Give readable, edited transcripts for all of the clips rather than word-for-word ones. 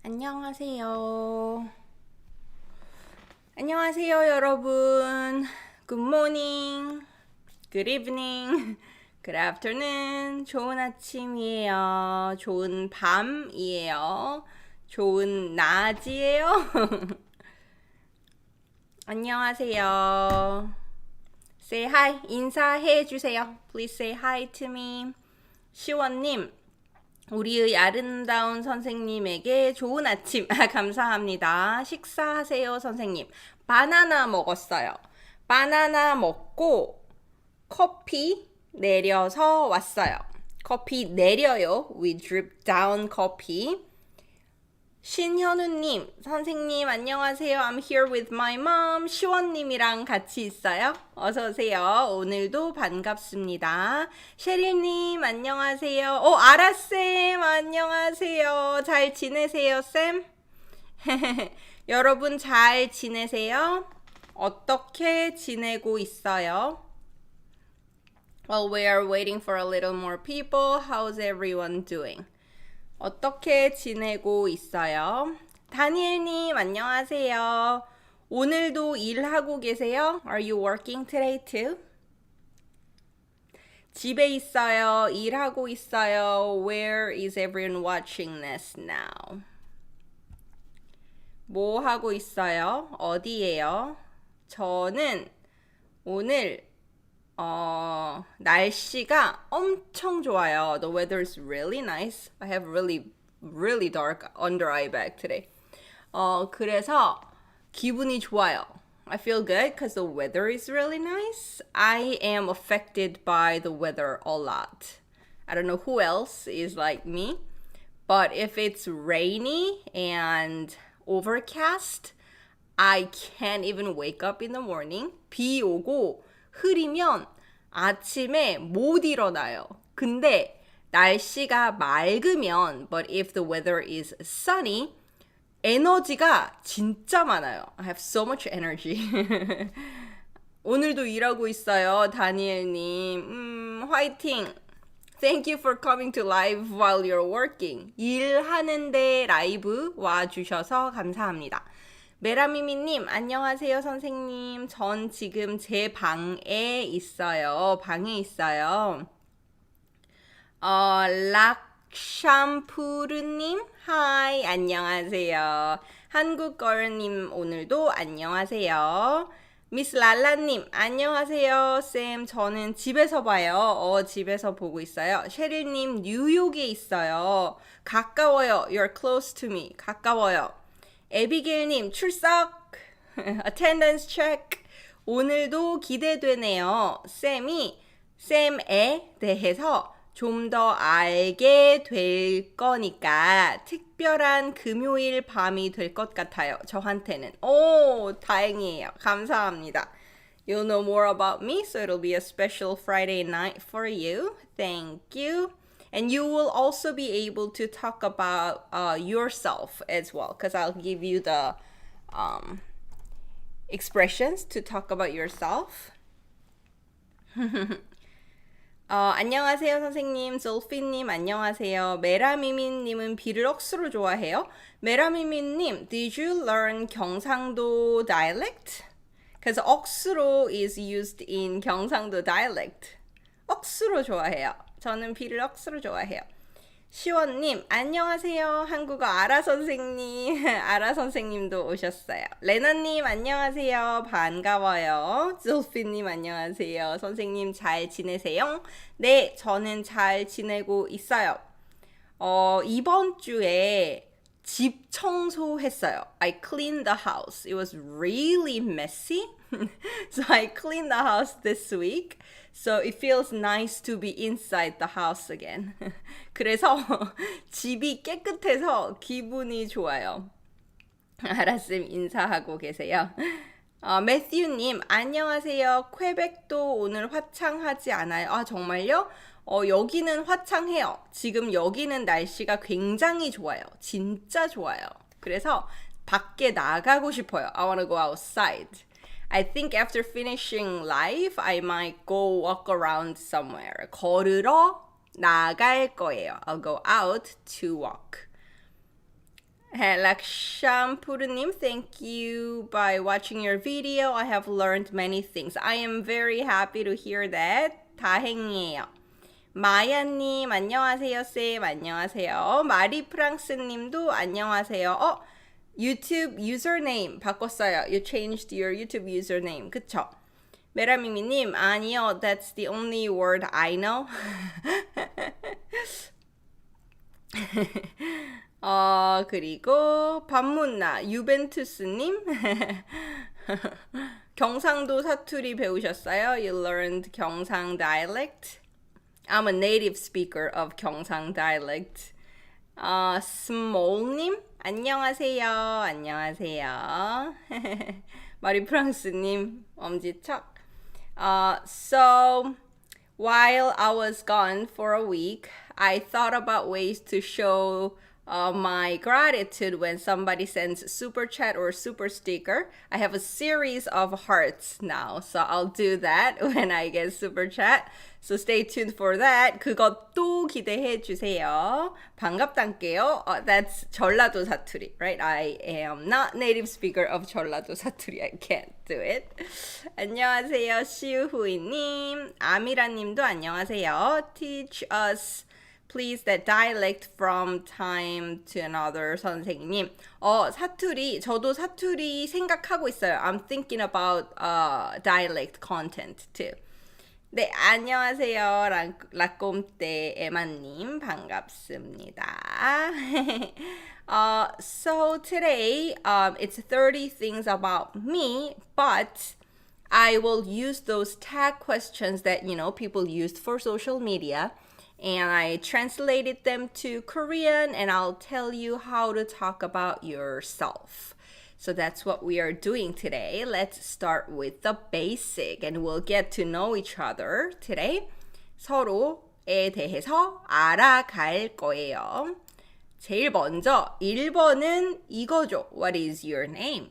안녕하세요. 안녕하세요, 여러분. Good morning, good evening, good afternoon. 좋은 아침이에요. 좋은 밤이에요. 좋은 낮이에요. 안녕하세요. Say hi. 인사해 주세요. Please say hi to me. 시원님. 우리의 아름다운 선생님에게 좋은 아침 감사합니다. 식사하세요, 선생님. 바나나 먹었어요. 바나나 먹고 커피 내려서 왔어요. 커피 내려요. We drip down coffee. 신현우님, 선생님 안녕하세요. I'm here with my mom. 시원님이랑 같이 있어요. 어서 오세요. 오늘도 반갑습니다. 셰리님 안녕하세요. 아라쌤 안녕하세요. 잘 지내세요, 쌤? 여러분 잘 지내세요? 어떻게 지내고 있어요? While we are waiting for a little more people, how's everyone doing? 어떻게 지내고 있어요? 다니엘님 안녕하세요. 오늘도 일하고 계세요? Are you working today too? 집에 있어요. 일하고 있어요. Where is everyone watching this now? 뭐 하고 있어요? 어디에요? 저는 오늘 날씨가 엄청 좋아요. The weather is really nice. I have really dark under eye bag today. 그래서 기분이 좋아요. I feel good because the weather is really nice. I am affected by the weather a lot. I don't know who else is like me, but if it's rainy and overcast, I can't even wake up in the morning. 비 오고 흐리면 아침에 못 일어나요. 근데 날씨가 맑으면, but if the weather is sunny, 에너지가 진짜 많아요. I have so much energy. 오늘도 일하고 있어요, 다니엘님. 화이팅! Thank you for coming to live while you're working. 일하는데 라이브 와주셔서 감사합니다. 메라미미님, 안녕하세요, 선생님. 전 지금 제 방에 있어요. 락샴푸르님, 하이, 안녕하세요. 한국걸님, 오늘도 안녕하세요. 미스 랄라님, 안녕하세요. 쌤, 저는 집에서 봐요. 집에서 보고 있어요. 셰릴님, 뉴욕에 있어요. 가까워요. You're close to me. 가까워요. 에비게일님 출석 attendance check 오늘도 기대되네요. 쌤에 대해서 좀 더 알게 될 거니까 특별한 금요일 밤이 될 것 같아요. 저한테는. 다행이에요. 감사합니다. You'll know more about me, so it'll be a special Friday night for you. Thank you. And you will also be able to talk about yourself as well, because I'll give you the expressions to talk about yourself. 안녕하세요, 선생님. 솔피님, 안녕하세요. 메라미미님은 비를 억수로 좋아해요? 메라미미님, did you learn 경상도 dialect? Because 억수로 is used in 경상도 dialect. 억수로 좋아해요. 저는 비를 억수로 좋아해요. 시원님, 안녕하세요. 한국어 아라 선생님. 아라 선생님도 오셨어요. 레나님, 안녕하세요. 반가워요. zulfi님, 안녕하세요. 선생님, 잘 지내세요? 네, 저는 잘 지내고 있어요. 이번 주에 집 청소했어요. I cleaned the house. It was really messy. So I cleaned the house this week. So it feels nice to be inside the house again. 그래서 집이 깨끗해서 기분이 좋아요. 아라쌤 인사하고 계세요. 매튜님 안녕하세요. 퀘벡도 오늘 화창하지 않아요? 정말요? 여기는 화창해요. 지금 여기는 날씨가 굉장히 좋아요. 진짜 좋아요. 그래서 밖에 나가고 싶어요. I want to go outside. I think after finishing live, I might go walk around somewhere. 걸으러 나갈 거예요. I'll go out to walk. 락샴푸르님, thank you. By watching your video, I have learned many things. I am very happy to hear that. 다행이에요. 마야님, 안녕하세요, 쌤. 안녕하세요. 마리프랑스님도 안녕하세요. YouTube username 바꿨어요. You changed your YouTube username. 그쵸? 메라미미님, 아니요. That's the only word I know. 그리고 반문나 유벤투스님 경상도 사투리 배우셨어요? You learned 경상 dialect? I'm a native speaker of 경상 dialect. 스몰님 안녕하세요. 안녕하세요. 마리프랑스님 엄지척. So while I was gone for a week, I thought about ways to show my gratitude when somebody sends super chat or super sticker. I have a series of hearts now, so I'll do that when I get super chat. So stay tuned for that. 그것도 기대해 주세요. 반갑단께요. That's 전라도 사투리, right? I am not native speaker of 전라도 사투리. I can't do it. 안녕하세요, 시우후이님. 아미라님도 안녕하세요. Teach us please that dialect from time to another 선생님. 사투리 저도 사투리 생각하고 있어요. I'm thinking about dialect content too. 네, 안녕하세요. 라꼼떼 에마님 반갑습니다. So today it's 30 things about me, but I will use those tag questions that people used for social media. And I translated them to Korean, and I'll tell you how to talk about yourself. So that's what we are doing today. Let's start with the basic, and we'll get to know each other today. 서로에 대해서 알아갈 거예요. 제일 먼저 1번은 이거죠. What is your name?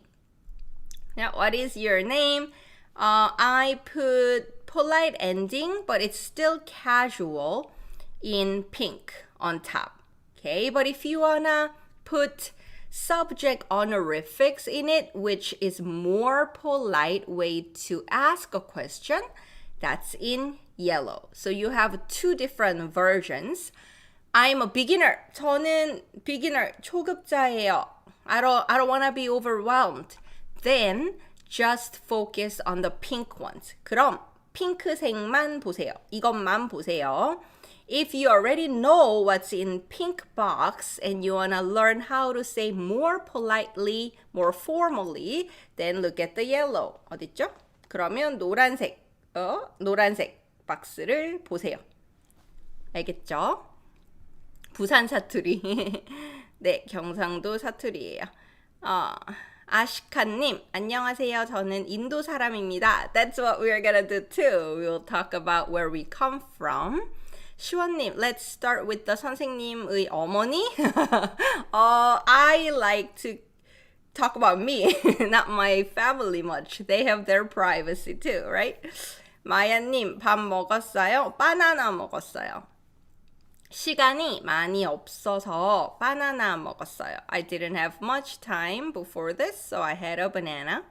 Now, what is your name? I put polite ending, but it's still casual in pink on top. Okay, but if you wanna put subject honorifics in it, which is more polite way to ask a question, that's in yellow. So you have two different versions. I'm a beginner. 저는 beginner, 초급자예요. I don't want to be overwhelmed. Then just focus on the pink ones. 그럼 핑크색만 보세요. 이것만 보세요. If you already know what's in pink box and you want to learn how to say more politely, more formally, then look at the yellow. 어딨죠? 그러면 노란색 박스를 보세요. 알겠죠? 부산 사투리. 네, 경상도 사투리예요. 아시카님, 안녕하세요. 저는 인도 사람입니다. That's what we're gonna do too. We'll talk about where we come from. 시원님, let's start with the 선생님의 어머니. I like to talk about me, not my family much. They have their privacy too, right? 마야님, 밥 먹었어요? 바나나 먹었어요. 시간이 많이 없어서 바나나 먹었어요. I didn't have much time before this, so I had a banana.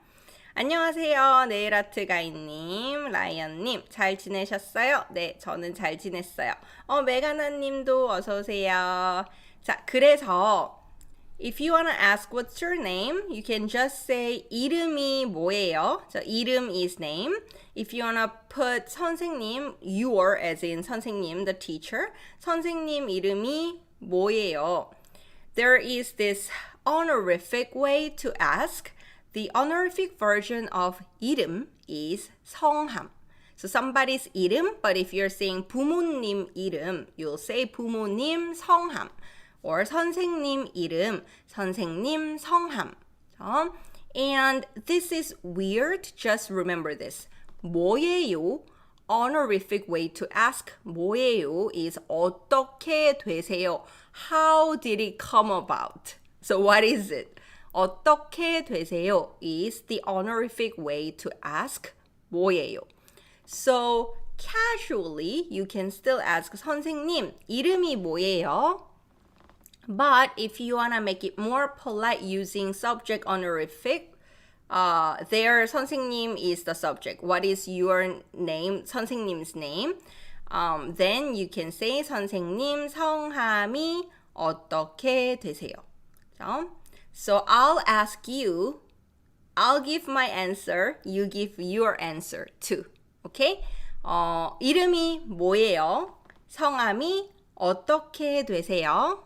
안녕하세요. 네일아트 가인님, 라이언님, 잘 지내셨어요? 네, 저는 잘 지냈어요. 메가나님도 어서오세요. 자, 그래서 if you wanna ask what's your name, you can just say 이름이 뭐예요? So 이름 is name. If you wanna put 선생님, your as in 선생님, the teacher, 선생님 이름이 뭐예요? There is this honorific way to ask. The honorific version of 이름 is 성함. So somebody's 이름, but if you're saying 부모님 이름, you'll say 부모님 성함. Or 선생님 이름, 선생님 성함. And this is weird, just remember this. 뭐예요? Honorific way to ask 뭐예요 is 어떻게 되세요? How did it come about? So what is it? 어떻게 되세요 is the honorific way to ask 뭐예요. So casually you can still ask 선생님 이름이 뭐예요? But if you wanna make it more polite using subject honorific, there 선생님 is the subject. What is your name? 선생님's name. Then you can say 선생님 성함이 어떻게 되세요? So I'll ask you, I'll give my answer, you give your answer too. Okay? 이름이 뭐예요? 성함이 어떻게 되세요?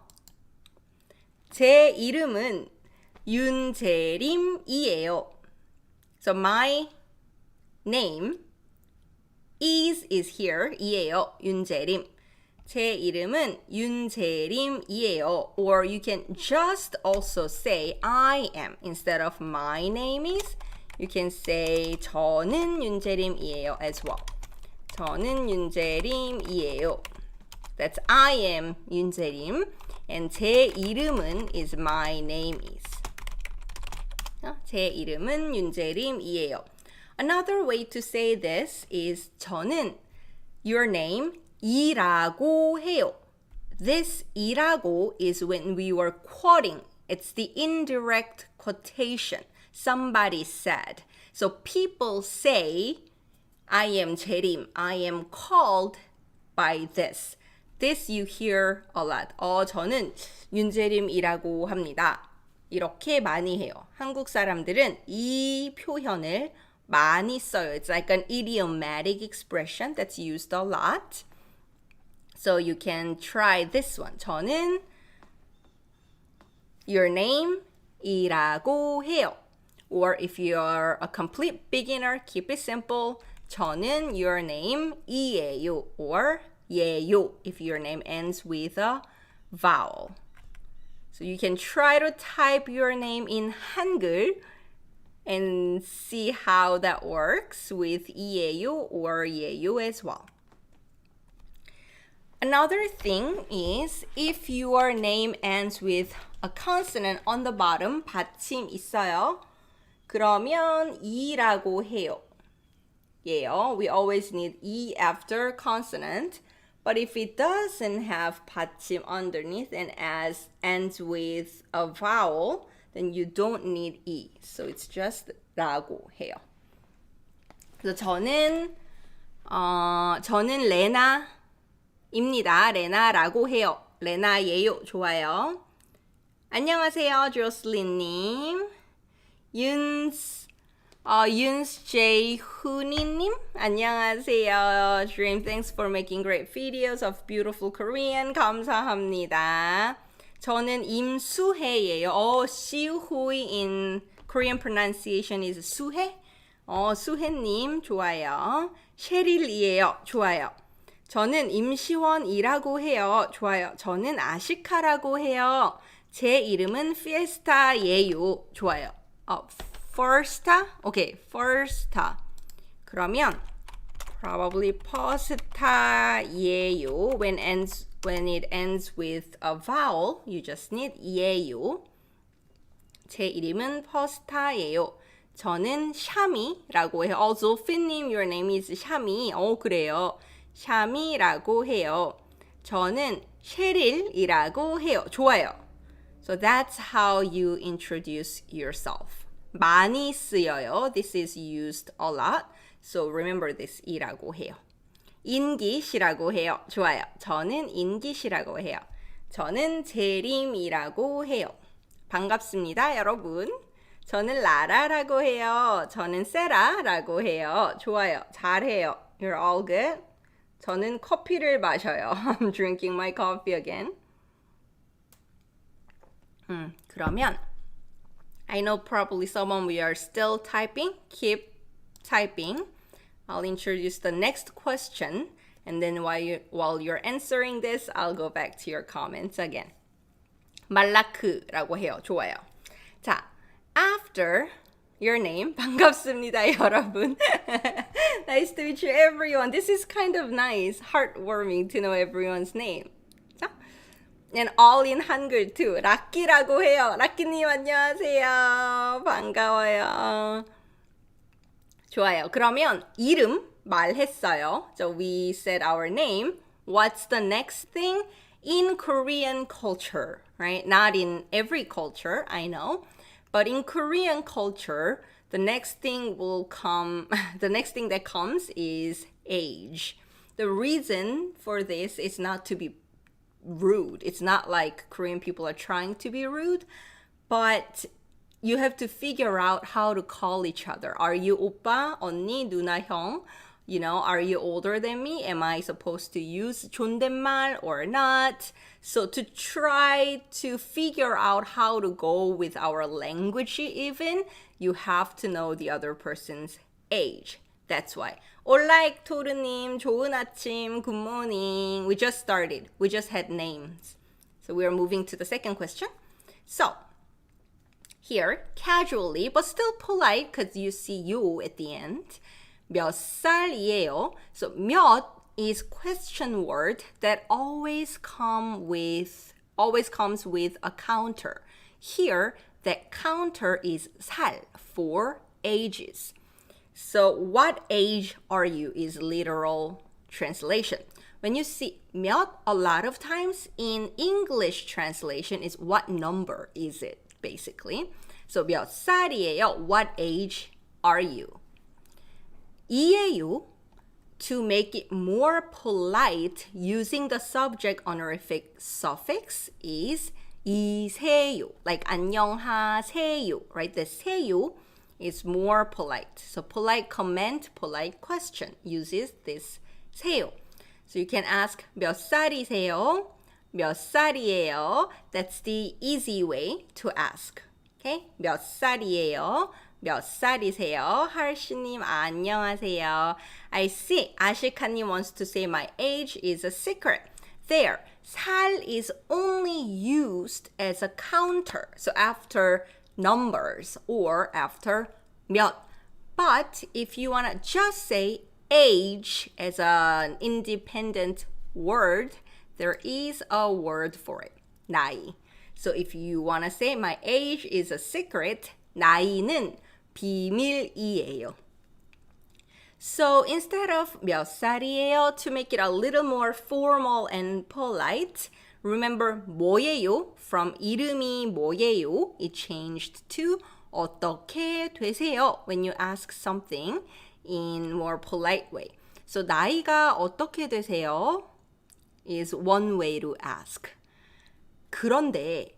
제 이름은 윤재림이에요. So my name is here. 이에요. 윤재림. 제 이름은 윤재림이에요. Or you can just also say I am instead of my name is. You can say 저는 윤재림이에요 as well. 저는 윤재림이에요. That's I am 윤재림. And 제 이름은 is my name is. 제 이름은 윤재림이에요. Another way to say this is 저는 your name 이라고 해요. This 이라고 is when we were quoting. It's the indirect quotation. Somebody said. So people say I am 재림. I am called by this. This you hear a lot. 저는 윤재림이라고 합니다. 이렇게 많이 해요. 한국 사람들은 이 표현을 많이 써요. It's like an idiomatic expression that's used a lot. So you can try this one. 저는 your name 이라고 해요. Or if you're a complete beginner, keep it simple. 저는 your name 이에요. Or 예요 if your name ends with a vowel. So you can try to type your name in Hangul and see how that works with 이에요 or 예요 as well. Another thing is if your name ends with a consonant on the bottom, 받침 있어요. 그러면 이라고 해요. 예요. We always need E after consonant. But if it doesn't have 받침 underneath and ends with a vowel, then you don't need E. So it's just 라고 해요. 그래서 저는 레나입니다. 레나라고 해요. 레나예요. 좋아요. 안녕하세요, 조슬린님. 윤재훈이님 안녕하세요. Dream, thanks for making great videos of beautiful Korean. 감사합니다. 저는 임수혜예요. 시우호이 in Korean pronunciation is 수혜. 수혜님 좋아요. 셰릴이에요. 좋아요. 저는 임시원이라고 해요. 좋아요. 저는 아시카라고 해요. 제 이름은 피에스타예요. 좋아요. Firsta? Okay, firsta. 그러면 probably posta예요. When it ends with a vowel, you just need 예요. 제 이름은 posta예요. 저는 샤미라고 해요. 조피님, your name is 샤미. 그래요. 샤미라고 해요. 저는 셰릴이라고 해요. 좋아요. So that's how you introduce yourself. 많이 쓰여요. This is used a lot. So remember this 이라고 해요. 인기씨라고 해요. 좋아요. 저는 인기씨라고 해요. 저는 재림이라고 해요. 반갑습니다, 여러분. 저는 라라라고 해요. 저는 세라라고 해요. 좋아요. 잘해요. You're all good. 저는 커피를 마셔요. I'm drinking my coffee again. 그러면 I know probably someone we are still typing. Keep typing. I'll introduce the next question. And then while you're answering this, I'll go back to your comments again. 말라크라고 해요. 좋아요. 자, after your name, 반갑습니다, 여러분. Nice to meet you, everyone. This is kind of nice, heartwarming to know everyone's name. 자, and all in 한글 too. 라끼라고 해요. 라끼님 안녕하세요. 반가워요. 좋아요. 그러면 이름 말했어요. So we said our name. What's the next thing? in Korean culture, right? Not in every culture, I know, but in Korean culture, the next thing will come, the next thing that comes is age. The reason for this is not to be rude. It's not like Korean people are trying to be rude, but you have to figure out how to call each other. Are you 오빠, 언니, 누나, 형? You know, are you older than me? Am I supposed to use 존댓말 or not? So to try to figure out how to go with our language even, you have to know the other person's age. That's why. Or like 토르님, 좋은 아침, good morning. We just started. We just had names. So we are moving to the second question. So here, casually, but still polite because you see you at the end. 몇 살이에요? So 몇 is question word that always comes with a counter. Here, that counter is 살 for ages. So what age are you is literal translation. When you see 몇, a lot of times in English translation is what number is it, basically. So 몇 살이에요? What age are you? 이에요, to make it more polite using the subject honorific suffix is 이세요, like 안녕하세요, right? The 세요 is more polite. So polite comment, polite question uses this 세요. So you can ask 몇 살이세요? 몇 살이에요? That's the easy way to ask. Okay? 몇 살이에요? 몇 살이세요? 할시님 안녕하세요. I see. 아시카님 wants to say my age is a secret. There, 살 is only used as a counter. So after numbers or after 몇. But if you want to just say age as an independent word, there is a word for it. 나이. So if you want to say my age is a secret, 나이는 비밀이에요. So instead of 몇 살이에요, to make it a little more formal and polite, remember 뭐예요? From 이름이 뭐예요? It changed to 어떻게 되세요? When you ask something in more polite way. So 나이가 어떻게 되세요? Is one way to ask. 그런데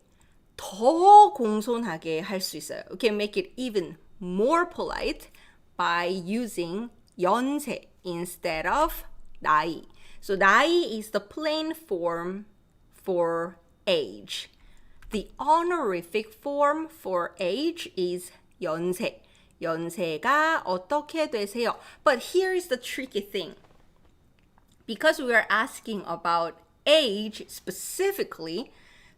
더 공손하게 할 수 있어요. You can make it even more polite by using 연세 instead of 나이. So 나이 is the plain form for age. The honorific form for age is 연세. 연세가 어떻게 되세요? But here is the tricky thing. Because we are asking about age specifically,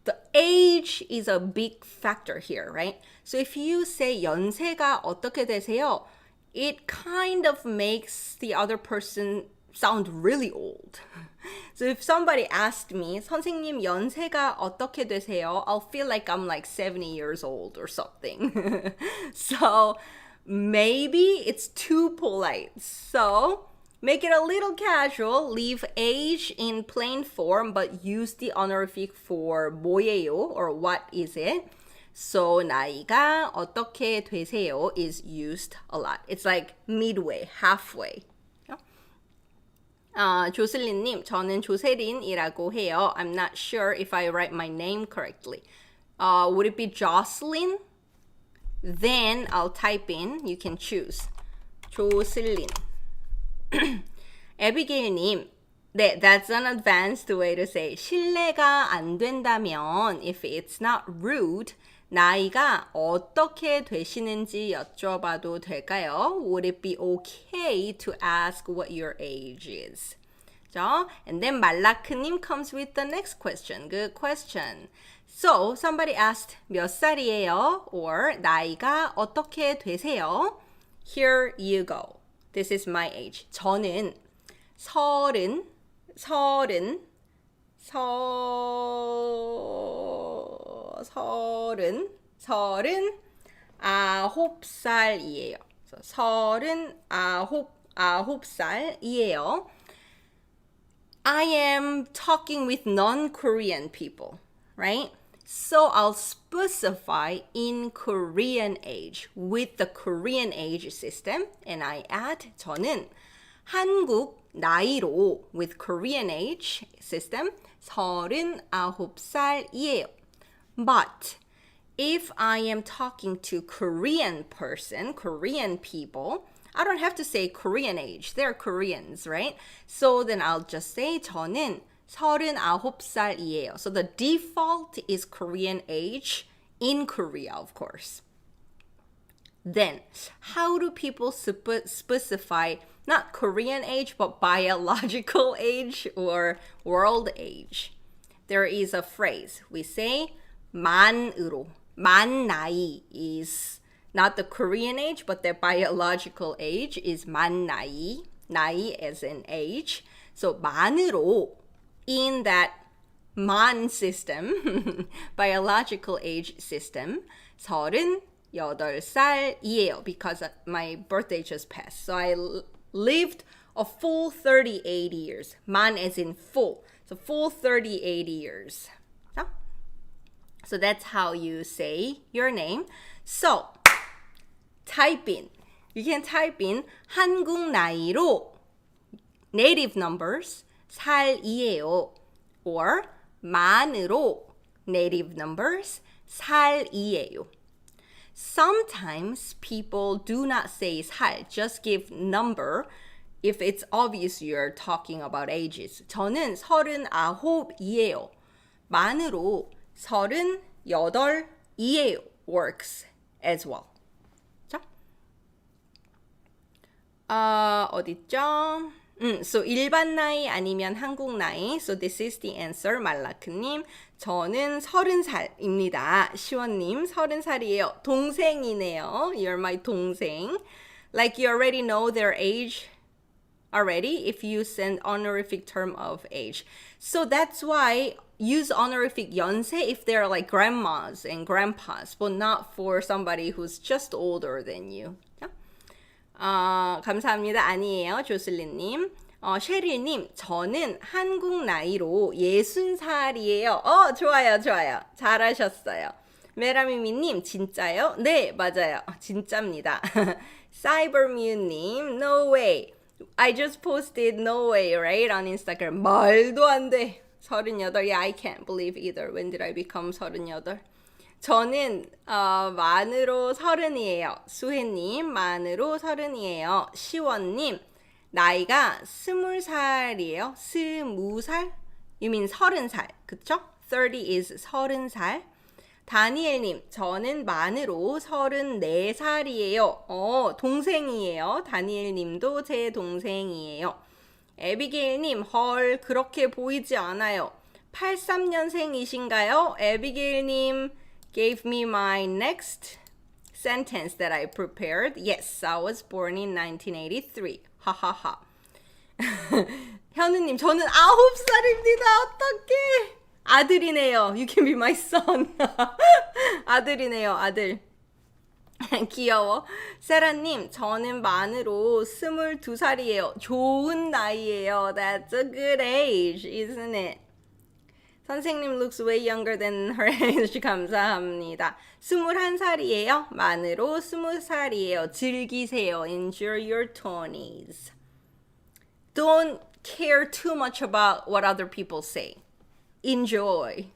the age is a big factor here, right? So if you say 연세가 어떻게 되세요? It kind of makes the other person sound really old. So if somebody asked me, 선생님 연세가 어떻게 되세요? I'll feel like I'm like 70 years old or something. So maybe it's too polite. So make it a little casual, leave age in plain form, but use the honorific for 뭐예요 or what is it. So 나이가 어떻게 되세요 is used a lot. It's like midway, halfway. 조슬린님, 저는 조세린이라고 해요. I'm not sure if I write my name correctly. Would it be Jocelyn? Then I'll type in, you can choose. 조슬린. 에비게일님, 네, that's an advanced way to say 실례가 안 된다면, if it's not rude, 나이가 어떻게 되시는지 여쭤봐도 될까요? Would it be okay to ask what your age is? So, and then 말라크님 comes with the next question. Good question. So, somebody asked 몇 살이에요? Or 나이가 어떻게 되세요? Here you go. This is my age. 저는 서른 아홉 살이에요. 아홉 살이에요. I am talking with non-Korean people, right? So I'll specify in Korean age with the Korean age system and I add 저는 한국 나이로 with Korean age system 39살이에요. But if I am talking to Korean person, Korean people, I don't have to say Korean age. They're Koreans, right? So then I'll just say 저는 39살이에요. So the default is Korean age in Korea, of course. Then, how do people specify not Korean age, but biological age or world age? There is a phrase. We say 만으로. 만 나이 is not the Korean age, but their biological age is 만 나이. 나이 as in age. So 만으로 in that man system, biological age system, 38살이에요 because my birthday just passed. So I lived a full 38 years. Man as in full. So full 38 years. So that's how you say your name. So type in. You can type in 한국 나이로 native numbers 살이에요 or 만으로 native numbers 살이에요. Sometimes people do not say 살, just give number if it's obvious you're talking about ages. 저는 39이에요. 만으로 38이에요 works as well. 자, 어딨죠? So 일반 나이 아니면 한국 나이. So this is the answer. 말라크님, 저는 30살입니다. 시원님, 30살이에요. 동생이네요. You're my 동생. Like you already know their age already if you send honorific term of age. So that's why use honorific 연세 if they're like grandmas and grandpas, but not for somebody who's just older than you. 감사합니다. 아니에요. 조슬리님. 셰릴님, 저는 한국 나이로 60살이에요. 좋아요, 좋아요. 잘하셨어요. 메라미미님, 진짜요? 네, 맞아요. 진짜입니다. 사이버뮤님, no way. I just posted no way, right? On Instagram. 말도 안 돼. 38. Yeah, I can't believe either. When did I become 38? 저는 만으로 30이에요. 수혜님, 만으로 30이에요. 시원님, 나이가 20살이에요. 20살? You mean 30살, 그쵸? 30 is 30살. 다니엘님, 저는 만으로 34살이에요. 동생이에요. 다니엘님도 제 동생이에요. 에비게일님, 헐, 그렇게 보이지 않아요. 83년생이신가요? 에비게일님 gave me my next sentence that I prepared. Yes, I was born in 1983. 하하하. 현우님, 저는 9살입니다. 어떡해. 아들이네요. You can be my son. 아들이네요, 아들. 귀여워. 세라님, 저는 만으로 22살이에요. 좋은 나이예요. That's a good age, isn't it? 선생님 looks way younger than her age. 감사합니다. 21살이에요. 만으로 20살이에요. 즐기세요. Enjoy your 20s. Don't care too much about what other people say. Enjoy.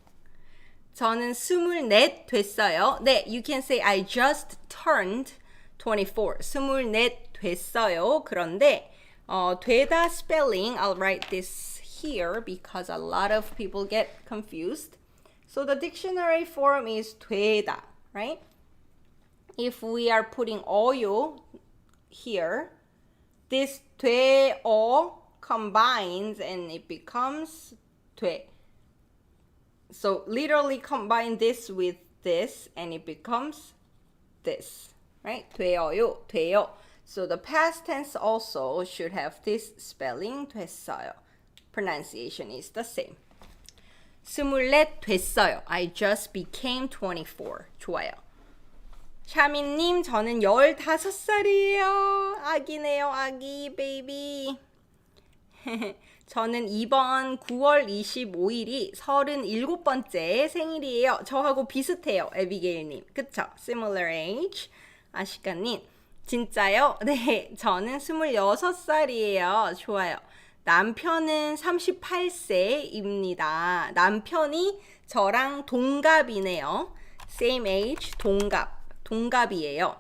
저는 24 됐어요. 네, you can say I just turned 24. 24 됐어요. 그런데 되다 spelling, I'll write this here because a lot of people get confused. So the dictionary form is 되다, right? If we are putting 어요 here, this 되어 combines and it becomes 돼. So literally combine this with this and it becomes this, right? 되어요, 돼요. So the past tense also should have this spelling, 됐어요. Pronunciation is the same. 24 됐어요. I just became 24. 좋아요. 샤민님, 저는 15살이에요. 아기네요, 아기, 베이비. 저는 이번 9월 25일이 37번째 생일이에요. 저하고 비슷해요, 에비게일님. 그쵸? Similar age. 아시카님. 진짜요? 네, 저는 26살이에요. 좋아요. 남편은 38세입니다. 남편이 저랑 동갑이네요. Same age, 동갑이에요.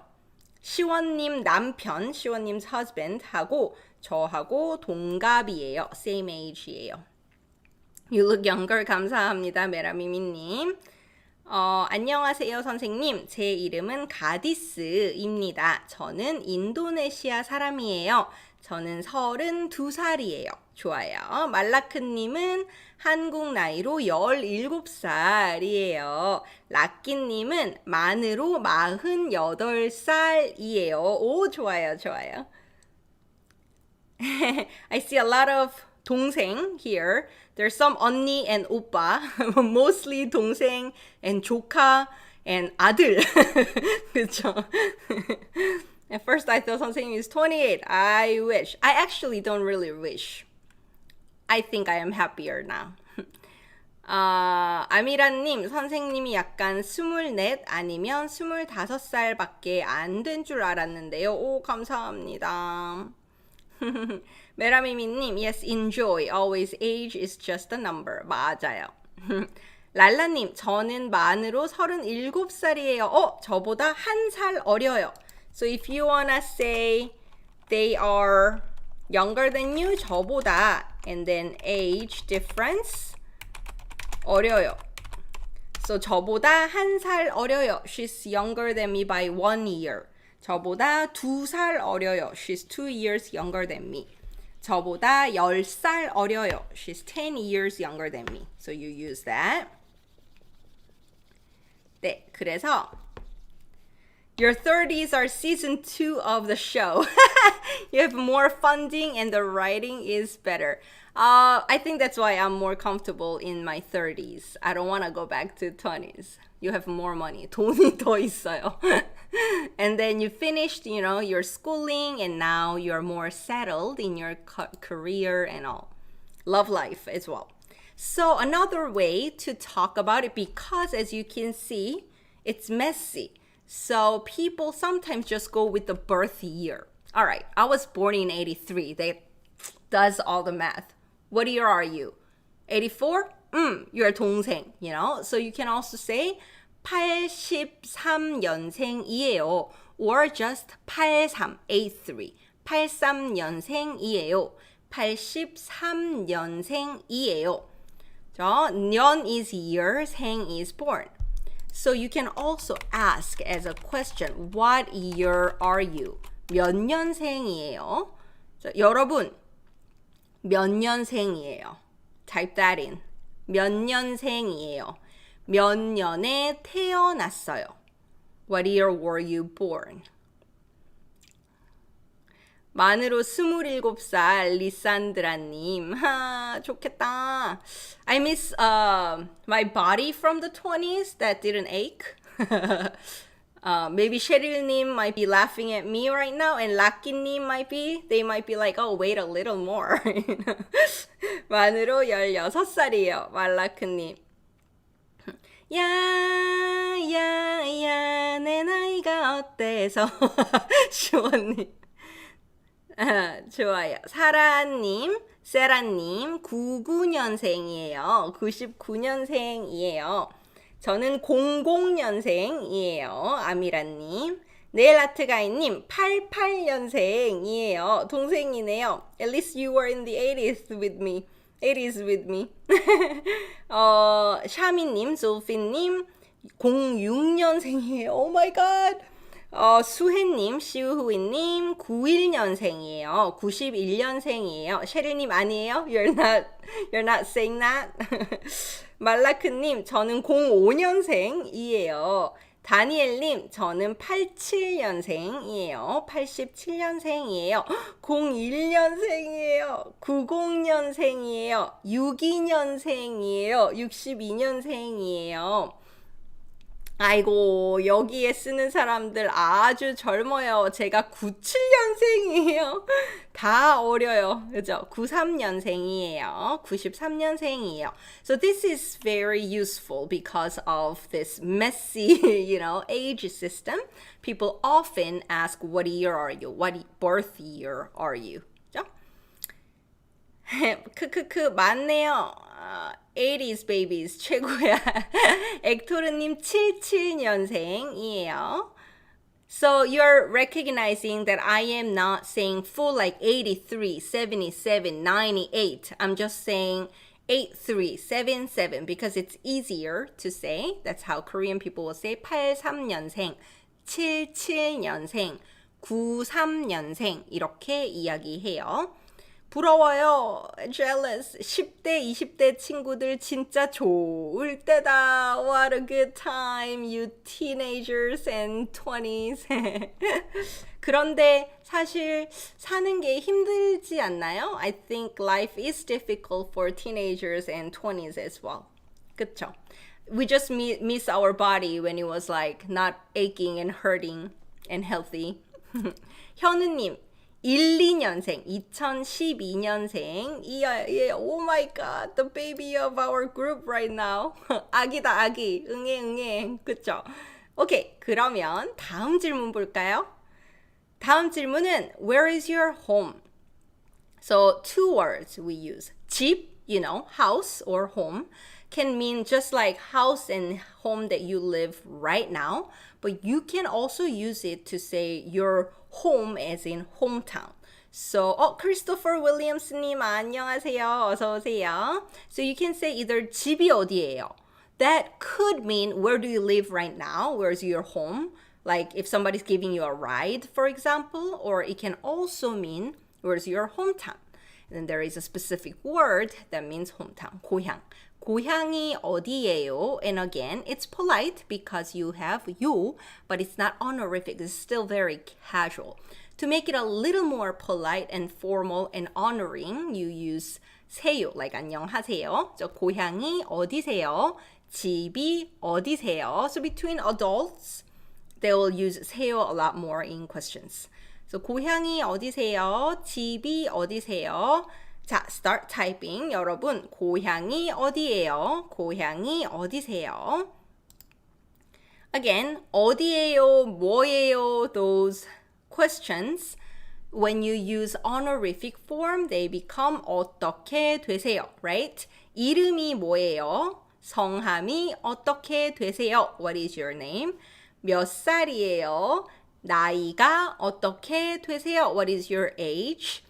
시원님 남편, 시원님's husband 하고 저하고 동갑이에요. Same age이에요. You look younger. 감사합니다. 메라미미님. 안녕하세요, 선생님. 제 이름은 가디스입니다. 저는 인도네시아 사람이에요. 저는 32살이에요. 좋아요. 말라크님은 한국 나이로 17살이에요. 라끼님은 만으로 48살이에요. 오, 좋아요, 좋아요. I see a lot of 동생 here. There's some 언니 and 오빠. Mostly 동생 and 조카 and 아들. 그쵸? At first I thought 선생님 is 28. I wish. I actually don't really wish. I think I am happier now. 아미란님, 선생님이 약간 24 아니면 25살밖에 안 된 줄 알았는데요. 오, 감사합니다. 메라미미님, yes, enjoy. Always age is just a number. 맞아요. 랄라님, 저는 만으로 37살이에요. 저보다 한 살 어려요. So if you wanna say they are younger than you, 저보다, and then age difference, 어려요. So 저보다 한 살 어려요. She's younger than me by 1 year. 저보다 2살 어려요. She's 2 years younger than me. 저보다 10살 어려요. She's 10 years younger than me. So you use that. 네, 그래서 Your 30s are season 2 of the show. You have more funding and the writing is better. I think that's why I'm more comfortable in my 30s. I don't want to go back to 20s. You have more money. 돈이 더 있어요. And then you finished, your schooling and now you're more settled in your career and all. Love life as well. So another way to talk about it, because as you can see, it's messy. So people sometimes just go with the birth year. All right, I was born in 83. That does all the math. What year are you? 84? You're 동생, So you can also say 83년생이에요. Or just 83, 83. 83년생이에요. 83년생이에요. 저, 년 is year, 생 is born. So you can also ask as a question, what year are you? 몇 년생이에요? 자, 여러분, 몇 년생이에요? Type that in. 몇 년생이에요? 몇 년에 태어났어요? What year were you born? 만으로 27살 리산드라님. 좋겠다. I miss my body from the 20s that didn't ache. Maybe 셰릴님 might be laughing at me right now, and 라끼님 they might be like, oh, wait a little more. 만으로 16살이에요, 말라크님. 내 나이가 어때서. 시원님. 좋아요. 사라님, 세라님, 99년생이에요. 99년생이에요. 저는 00년생이에요. 아미라님. 네일아트가이님, 88년생이에요. 동생이네요. At least you were in the 80s with me. 80s with me. 샤미님, 솔피님, 06년생이에요. Oh my god. 수혜님, 시우후이님 91년생이에요. 91년생이에요. 셰리님 아니에요? You're not saying that? 말라크님, 저는 05년생이에요. 다니엘님, 저는 87년생이에요. 87년생이에요. 01년생이에요. 90년생이에요. 62년생이에요. 62년생이에요. 아이고, 여기에 쓰는 사람들 아주 젊어요. 제가 97년생이에요. 다 어려요. 그죠? 93년생이에요. 93년생이에요. So this is very useful because of this messy, age system. People often ask, what year are you? What birth year are you? 그죠? 크크크 맞네요. 80s babies 최고야. 엑토르님 77년생이에요. So you're recognizing that I am not saying full like 83, 77, 98. I'm just saying 8377 because it's easier to say. That's how Korean people will say 83년생, 77년생, 93년생 이렇게 이야기해요. 부러워요. Jealous. 10대, 20대 친구들 진짜 좋을 때다. What a good time, you teenagers and 20s. 그런데 사실 사는 게 힘들지 않나요? I think life is difficult for teenagers and 20s as well. 그쵸? We just miss our body when it was like not aching and hurting and healthy. 현우님. 12년생, 2012년생. Oh my god, the baby of our group right now. 아기다, 아기. 응애. 그쵸? 오케이, 그러면 다음 질문 볼까요? 다음 질문은 Where is your home? So, two words we use. 집, house or home, can mean just like house and home that you live right now, but you can also use it to say your home as in hometown. So, Christopher Williams님 안녕하세요. 어서 오세요. So you can say either 집이 어디예요? That could mean where do you live right now? Where's your home? Like if somebody's giving you a ride, for example, or it can also mean where's your hometown? And then there is a specific word that means hometown, 고향. 고향이 어디예요? And again, it's polite because you have you, but it's not honorific. It's still very casual. To make it a little more polite and formal and honoring, you use 세요, like 안녕하세요. So 고향이 어디세요? 집이 어디세요? So between adults, they will use 세요 a lot more in questions. So 고향이 어디세요? 집이 어디세요? 자, start typing. 여러분, 고향이 어디예요? 고향이 어디세요? Again, 어디예요? 뭐예요? Those questions, when you use honorific form, they become 어떻게 되세요, right? 이름이 뭐예요? 성함이 어떻게 되세요? What is your name? 몇 살이에요? 나이가 어떻게 되세요? What is your age?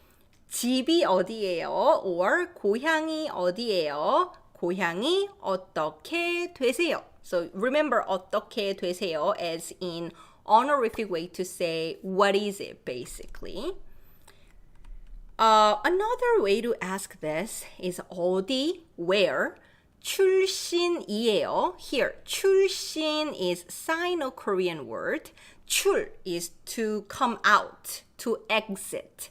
집이 어디예요? or 고향이 어디예요? 고향이 어떻게 되세요? So remember 어떻게 되세요 as in honorific way to say what is it basically. Another way to ask this is 어디, where. 출신이에요. Here, 출신 is Sino-Korean word. 출 is to come out, to exit.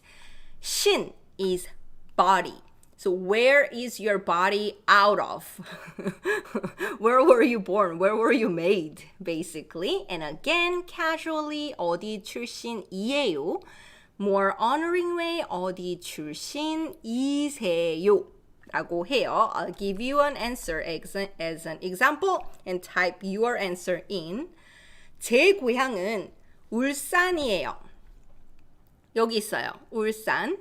신 is body. So where is your body out of? Where were you born? Where were you made? Basically. And again, casually, 어디 출신이에요? More honoring way, 어디 출신이세요? 라고 해요. I'll give you an answer as an example and type your answer in. 제 고향은 울산이에요. 여기 있어요. 울산.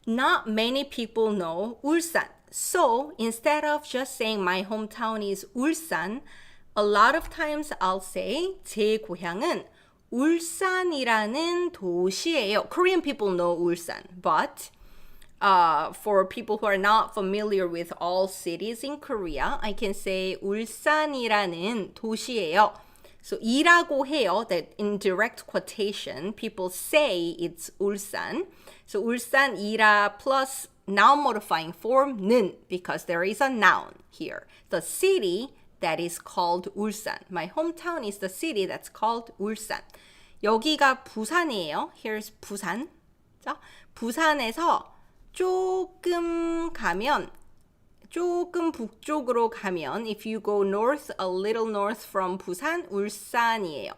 Not many people know 울산. So instead of just saying my hometown is 울산, a lot of times I'll say 제 고향은 울산이라는 도시예요. Korean people know 울산, but for people who are not familiar with all cities in Korea, I can say 울산이라는 도시예요. So 이라고 해요, that in direct quotation, people say it's 울산. So 울산이라 plus noun modifying form 는, because there is a noun here. The city that is called 울산. My hometown is the city that's called 울산. 여기가 부산이에요. Here's 부산. 자, 부산에서 조금 가면 조금 북쪽으로 가면 if you go north, a little north from 부산, 울산이에요.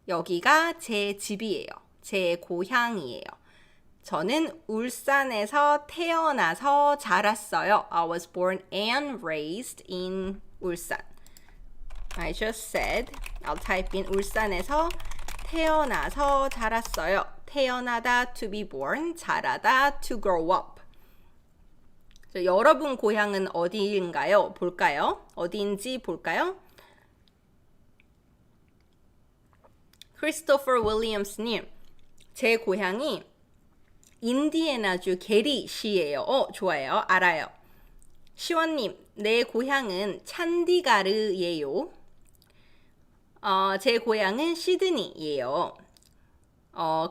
여기가 제 집이에요. 제 고향이에요. 저는 울산에서 태어나서 자랐어요. I was born and raised in 울산. I just said, I'll type in 울산에서 태어나서 자랐어요. 태어나다 to be born, 자라다 to grow up. 여러분 고향은 어디인가요? 볼까요? 어디인지 볼까요? 크리스토퍼 윌리엄스님, 제 고향이 인디애나주 게리시예요. 좋아요. 알아요. 시원님, 내 고향은 찬디가르예요. 제 고향은 시드니예요.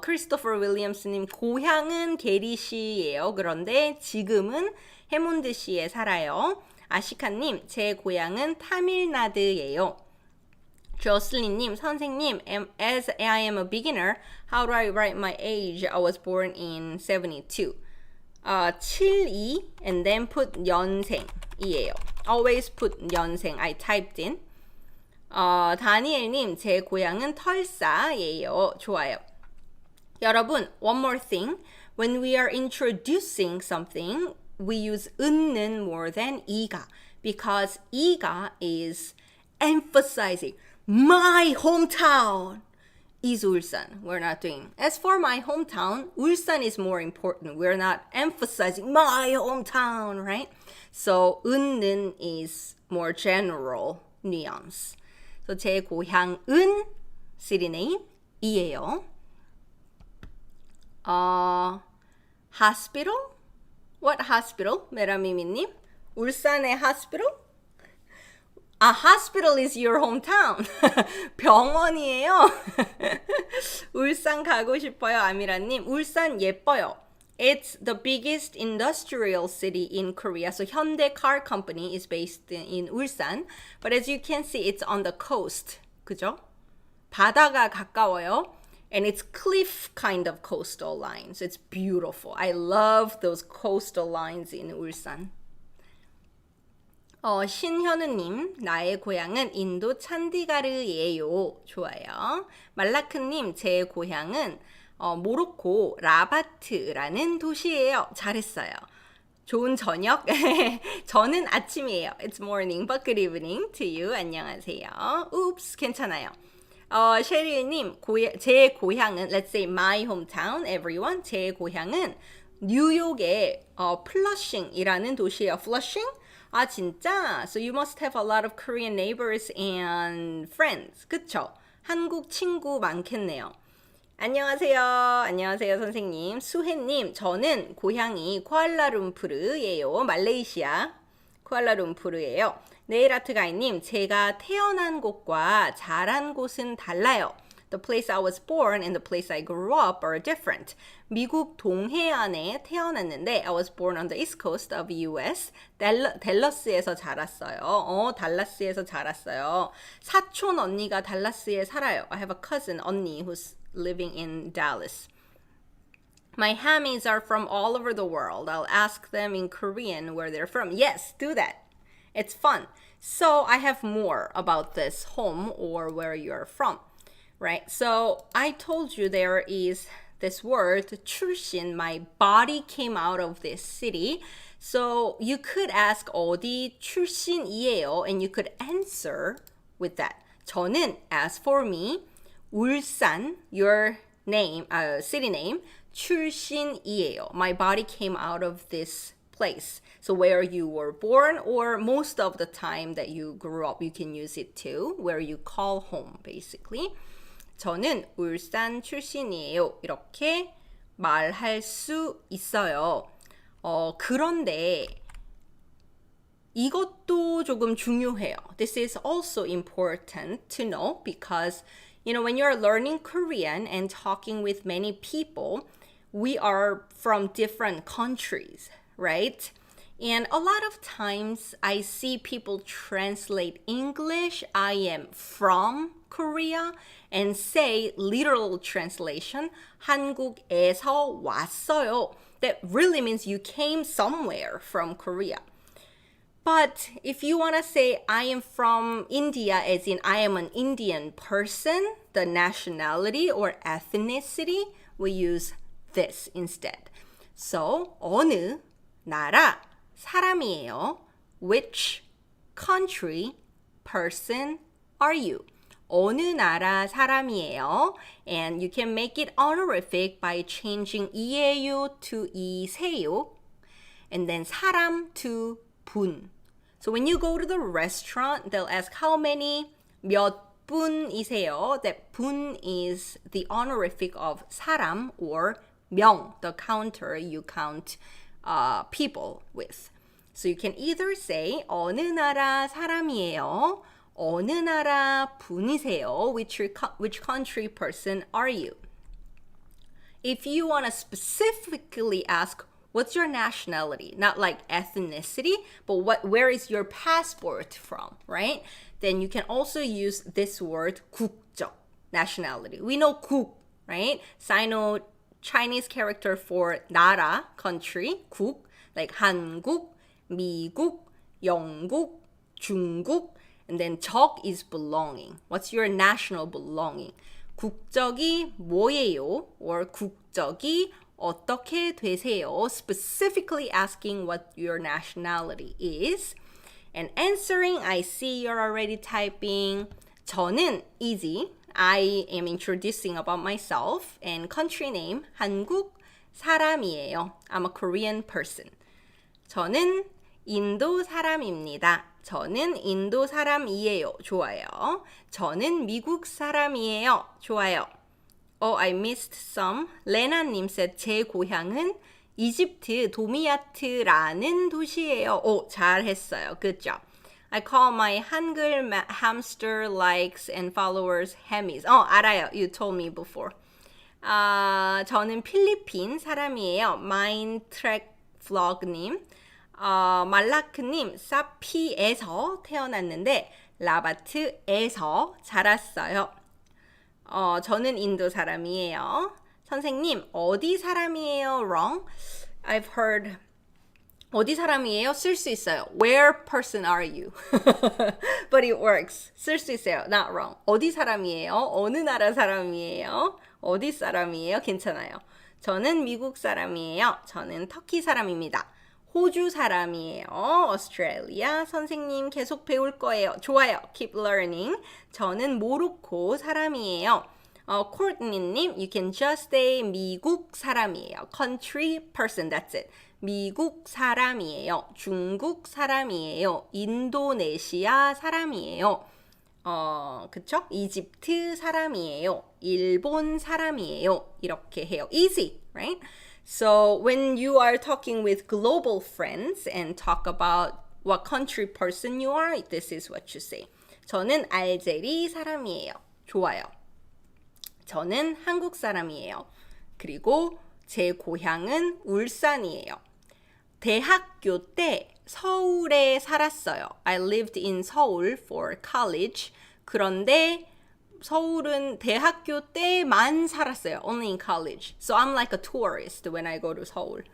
크리스토퍼 윌리엄스님, 고향은 게리시예요. 그런데 지금은 해몬드시에 살아요. 아시카님, 제 고향은 타밀나드예요. 조슬린님, 선생님, as I am a beginner, how do I write my age? I was born in 72. 72 and then put 연생이에요. Always put 연생. I typed in. 다니엘님, 제 고향은 털사예요. 좋아요. 여러분, one more thing. When we are introducing something, we use 은는 more than 이가 because 이가 is emphasizing my hometown is Ulsan. We're not doing. As for my hometown, Ulsan is more important. We're not emphasizing my hometown, right? So 은는 is more general nuance. So 제 고향은 city name 이에요. Hospital? What hospital? 메라미미님? 울산의 hospital? hospital is your hometown. 병원이에요. 울산 가고 싶어요, 아미라님. 울산 예뻐요. It's the biggest industrial city in Korea. So Hyundai Car Company is based in Ulsan. But as you can see, it's on the coast. 그죠? 바다가 가까워요. And it's cliff kind of coastal lines. It's beautiful. I love those coastal lines in Ulsan. 신현우님, 나의 고향은 인도 찬디가르예요. 좋아요. 말라크님, 제 고향은 모로코 라바트라는 도시예요. 잘했어요. 좋은 저녁. 저는 아침이에요. It's morning, but good evening to you. 안녕하세요. Oops, 괜찮아요. 셰릴님, 제 고향은, let's say my hometown, everyone. 제 고향은 뉴욕의 플러싱이라는 도시예요. Flushing? 진짜? So you must have a lot of Korean neighbors and friends. 그쵸? 한국 친구 많겠네요. 안녕하세요. 안녕하세요, 선생님. 수혜님, 저는 고향이 쿠알라룸푸르예요. 말레이시아 쿠알라룸푸르예요. 네일아트 가이님, 제가 태어난 곳과 자란 곳은 달라요. The place I was born and the place I grew up are different. 미국 동해안에 태어났는데 I was born on the east coast of US. 댈러스에서 자랐어요. 달라스에서 자랐어요. 사촌 언니가 달라스에 살아요. I have a cousin 언니 who's living in Dallas. My hammies are from all over the world. I'll ask them in Korean where they're from. Yes, do that. It's fun. So I have more about this home or where you're from. Right? So I told you there is this word, 출신, my body came out of this city. So you could ask 어디 출신이에요 and you could answer with that. 저는, as for me, 울산, your name, city name, 출신이에요. My body came out of this place. So where you were born or most of the time that you grew up, you can use it too, where you call home, basically. 저는 울산 출신이에요. 이렇게 말할 수 있어요. 그런데 이것도 조금 중요해요. This is also important to know because, when you're learning Korean and talking with many people, we are from different countries, right? And a lot of times I see people translate English, I am from Korea, and say literal translation, 한국에서 왔어요. That really means you came somewhere from Korea. But if you want to say I am from India, as in I am an Indian person, the nationality or ethnicity, we use this instead. So, 어느 나라 사람이에요? Which country person are you? 어느 나라 사람이에요? And you can make it honorific by changing 이에요 to 이세요. And then 사람 to 분. So when you go to the restaurant, they'll ask how many, 몇 분이세요? That 분 is the honorific of 사람 or 명, the counter you count people with. So you can either say 어느 나라 사람이에요? 어느 나라 분이세요? Which country person are you? If you want to specifically ask what's your nationality? Not like ethnicity, but where is your passport from, right? Then you can also use this word 국적, nationality. We know 국, right? Sino-Chinese character for 나라, country, 국, like 한국, 미국, 영국, 중국, and then 적 is belonging. What's your national belonging? 국적이 뭐예요? Or 국적이 어떻게 되세요? Specifically asking what your nationality is. And answering, I see you're already typing. 저는 easy. I am introducing about myself. And country name, 한국 사람이에요. I'm a Korean person. 저는 인도 사람입니다. 저는 인도 사람이에요. 좋아요. 저는 미국 사람이에요. 좋아요. Oh, I missed some. 레나님 said 제 고향은 이집트 도미아트라는 도시예요. 오, 잘했어요. Good job. I call my 한글 hamster likes and followers 해미즈. 알아요. You told me before. 저는 필리핀 사람이에요. 마인트랙 플로그님. 말라크님, 사피에서 태어났는데 라바트에서 자랐어요. 저는 인도 사람이에요. 선생님, 어디 사람이에요? Wrong. I've heard 어디 사람이에요? 쓸 수 있어요. Where person are you? But it works. 쓸 수 있어요. Not wrong. 어디 사람이에요? 어느 나라 사람이에요? 어디 사람이에요? 괜찮아요. 저는 미국 사람이에요. 저는 터키 사람입니다. 호주 사람이에요. Australia. 선생님 계속 배울 거예요. 좋아요. Keep learning. 저는 모로코 사람이에요. 코르트니님, you can just say 미국 사람이에요. Country person, that's it. 미국 사람이에요. 중국 사람이에요. 인도네시아 사람이에요. 그쵸? 이집트 사람이에요. 일본 사람이에요. 이렇게 해요. Easy, right? So when you are talking with global friends and talk about what country person you are, this is what you say. 저는 알제리 사람이에요. 좋아요. 저는 한국 사람이에요. 그리고 제 고향은 울산이에요. 대학교 때 서울에 살았어요. I lived in Seoul for college. 그런데 서울은 대학교 때만 살았어요. Only in college. So I'm like a tourist when I go to Seoul.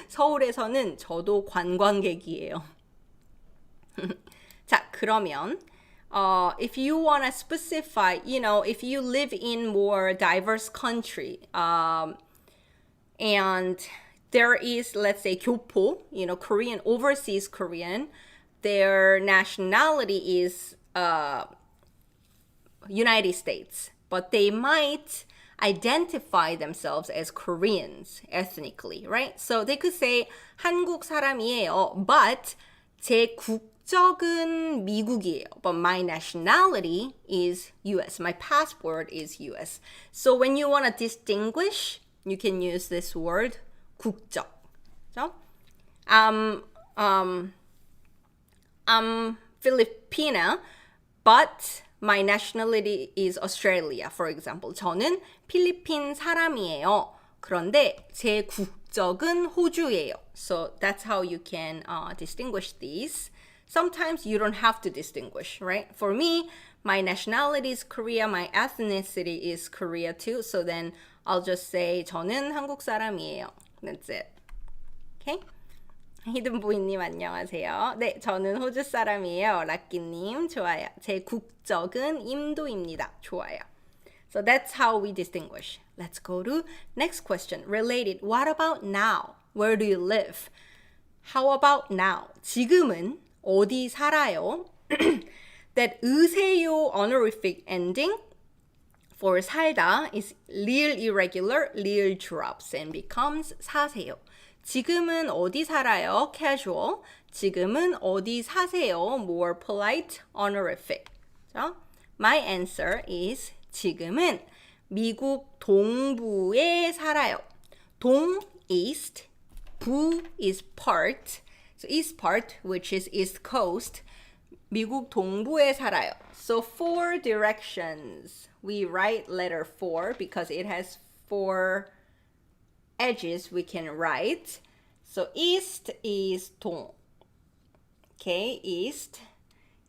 서울에서는 저도 관광객이에요. 자, 그러면 if you want to specify, if you live in more diverse country, and there is, let's say, 교포, Korean, overseas Korean, their nationality is United States, but they might identify themselves as Koreans ethnically, right? So they could say 한국 사람이에요, but 제 국적은 미국이에요, but my nationality is US. My passport is US. So when you want to distinguish, you can use this word 국적. So, I'm Filipina, but my nationality is Australia, for example. 저는 필리핀 사람이에요. 그런데 제 국적은 호주예요. So that's how you can distinguish these. Sometimes you don't have to distinguish, right? For me, my nationality is Korea, my ethnicity is Korea too. So then I'll just say 저는 한국 사람이에요. That's it. Okay? 히든보이님 안녕하세요. 네, 저는 호주 사람이에요. 라끼님 좋아요. 제 국적은 인도입니다. 좋아요. So that's how we distinguish. Let's go to next question. Related. What about now? Where do you live? How about now? 지금은 어디 살아요? That 으세요 honorific ending for 살다 is real irregular, real drops and becomes 사세요. 지금은 어디 살아요? Casual. 지금은 어디 사세요? More polite, honorific. 자, my answer is 지금은 미국 동부에 살아요. 동, east, 부 is part. So east part, which is east coast. 미국 동부에 살아요. So 4 directions. We write letter 4 because it has 4 edges we can write. So east is 동. Okay, east.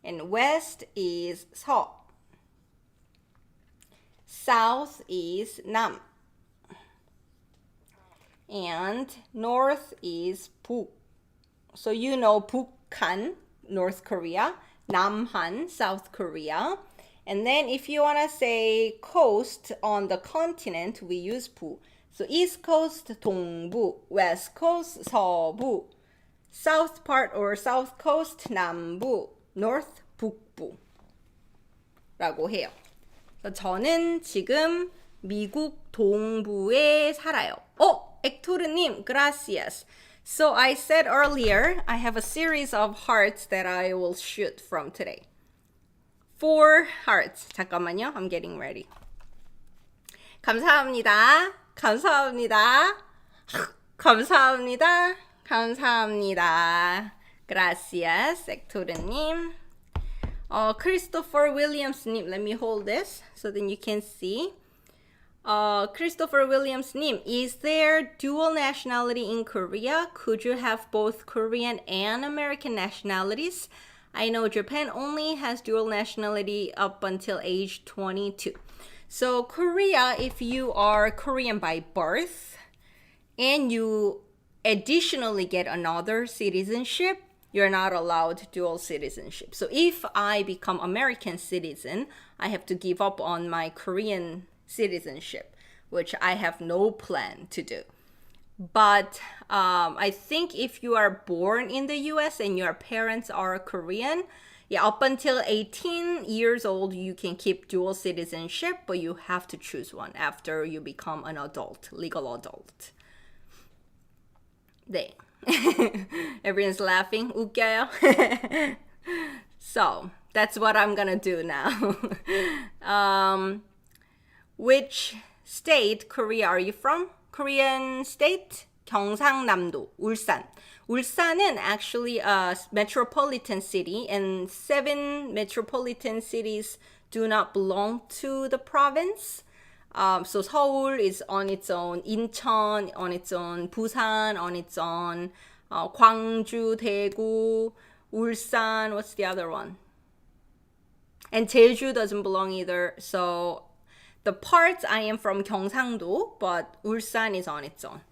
And west is 서. South is 남. And north is 북. So you know 북한, North Korea, 남한, South Korea. And then if you want to say coast on the continent, we use 부. So east coast, 동부, west coast, 서부, south part or south coast, 남부, north, 북부 라고 해요. So 저는 지금 미국 동부에 살아요. 엑토르님, gracias. So I said earlier, I have a series of hearts that I will shoot from today. 4 hearts. 잠깐만요. I'm getting ready. 감사합니다. 감사합니다. 감사합니다. 감사합니다. Gracias, 엑토르님. Christopher Williams-님, let me hold this so then you can see. Christopher Williams-님, is there dual nationality in Korea? Could you have both Korean and American nationalities? I know Japan only has dual nationality up until age 22. So Korea, if you are Korean by birth and you additionally get another citizenship, you're not allowed dual citizenship. So if I become American citizen, I have to give up on my Korean citizenship, which I have no plan to do. But I think if you are born in the US and your parents are Korean, yeah, up until 18 years old, you can keep dual citizenship, but you have to choose one after you become an adult, legal adult. 네. Everyone's laughing. 웃겨요? So, that's what I'm gonna do now. Which state, Korea, are you from? Korean state? 경상남도, 울산. 울산은 actually a metropolitan city, and 7 metropolitan cities do not belong to the province. So 서울 is on its own, 인천 on its own, 부산 on its own, 광주, 대구, 울산, what's the other one? And 제주 doesn't belong either. So the parts I am from 경상도, but 울산 is on its own.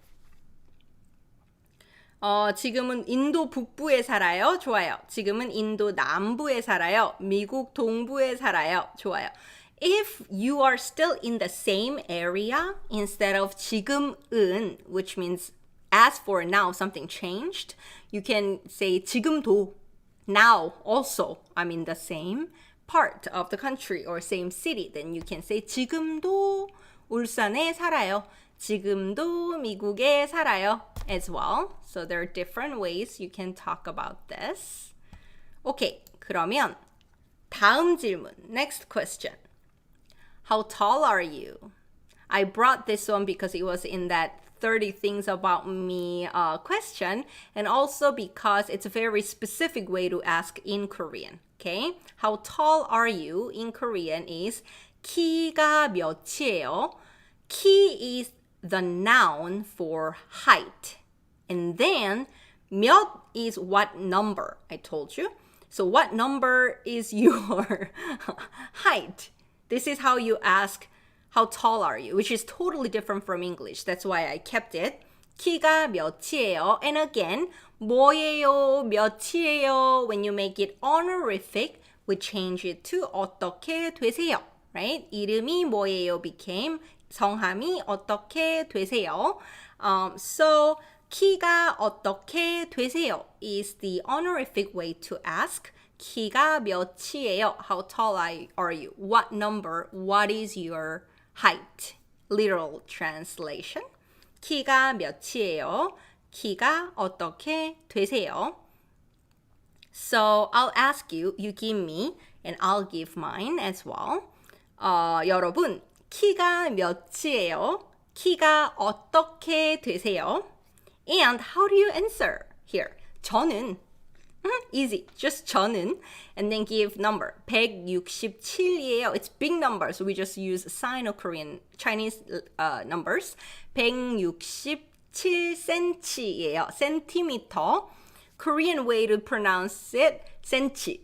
지금은 인도 북부에 살아요. 좋아요. 지금은 인도 남부에 살아요. 미국 동부에 살아요. 좋아요. If you are still in the same area instead of 지금은, which means as for now something changed, you can say 지금도. Now also I'm in the same part of the country or same city. Then you can say 지금도 울산에 살아요. 지금도 미국에 살아요 as well. So there are different ways you can talk about this. Okay, 그러면 다음 질문. Next question. How tall are you? I brought this one because it was in that 30 things about me question, and also because it's a very specific way to ask in Korean. Okay? How tall are you in Korean is 키가 몇이에요? 키 is the noun for height. And then 몇 is what number, I told you. So what number is your height? This is how you ask, how tall are you? Which is totally different from English. That's why I kept it. 키가 몇이에요? And again, 뭐예요, 몇이에요. When you make it honorific, we change it to 어떻게 되세요. Right? 이름이 뭐예요 became 성함이 어떻게 되세요. So 키가 어떻게 되세요 is the honorific way to ask. 키가 몇이에요? How tall are you? What number? What is your height? Literal translation. 키가 몇이에요? 키가 어떻게 되세요? So I'll ask you, you give me, and I'll give mine as well. 여러분, 키가 몇이에요? 키가 어떻게 되세요? And how do you answer here? 저는 easy, just 저는 and then give number 167이에요. It's big number, so we just use Sino-Korean Chinese numbers. 167cm이에요. centimeter. Korean way to pronounce it, cm.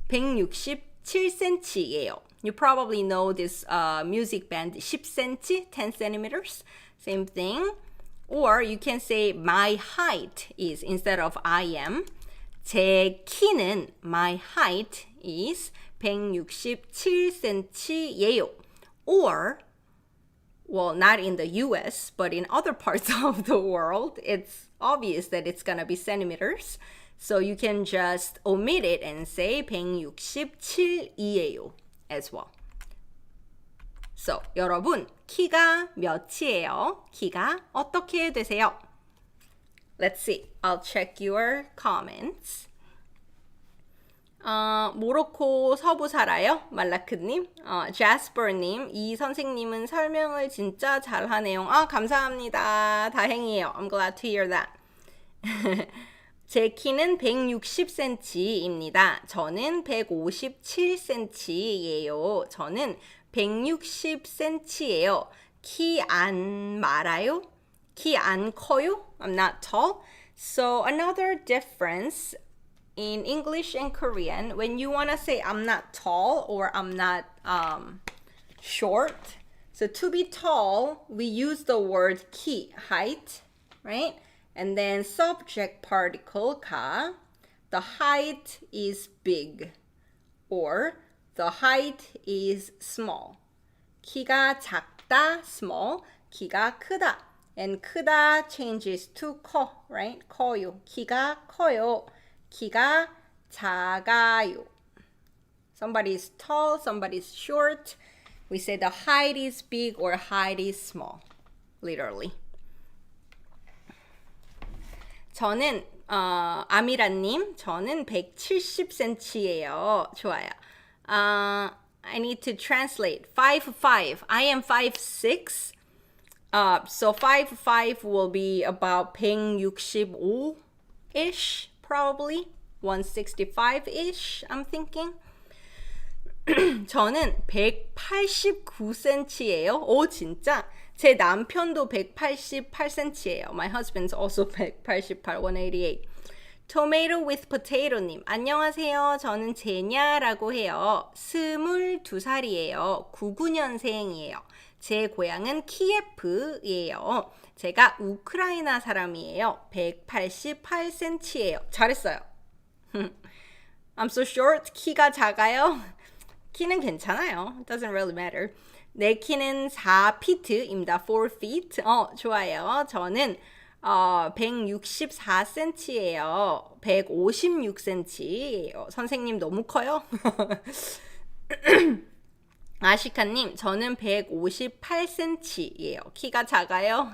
167cm이에요. You probably know this music band 10cm, 10 centimeters. Same thing. Or you can say my height is instead of I am. 제 키는 my height is 167cm예요. Or well, not in the US, but in other parts of the world, it's obvious that it's gonna be centimeters. So you can just omit it and say 167이에요 as well. So, 여러분, 키가 몇이에요? 키가 어떻게 되세요? Let's see. I'll check your comments. 모로코 서부 살아요? 말라크님. 자스퍼님. 이 선생님은 설명을 진짜 잘하네요. 감사합니다. 다행이에요. I'm glad to hear that. 제 키는 160cm입니다. 저는 157cm예요. 저는 160cm예요. 키 안 말아요? 키 안 커요? I'm not tall. So another difference in English and Korean, when you want to say I'm not tall or I'm not short, so to be tall, we use the word 키, height, right? And then subject particle 가, the height is big or the height is small. 키가 작다, small. 키가 크다. And 크다 changes to 커, right? 커요. 키가 커요. 키가 작아요. Somebody is tall, somebody is short. We say the height is big or height is small. Literally. 저는 아미라님, 저는 170cm예요. 좋아요. I need to translate. 5'5". I am 5'6". So 5'5" will be about 165-ish, probably. 165-ish, I'm thinking. 저는 189cm예요. 오, 진짜? 제 남편도 188cm예요. My husband's also 188, 188. Tomato with potato님. 안녕하세요. 저는 제냐라고 해요. 22살이에요. 99년생이에요. 제 고향은 키예프예요. 제가 우크라이나 사람이에요. 188cm예요. 잘했어요. I'm so short. 키가 작아요. 키는 괜찮아요. It doesn't really matter. 내 키는 4피트입니다. 4 feet. 좋아요. 저는 164cm예요. 156cm예요. 선생님 너무 커요? 아시카님, 저는 158cm예요. 키가 작아요?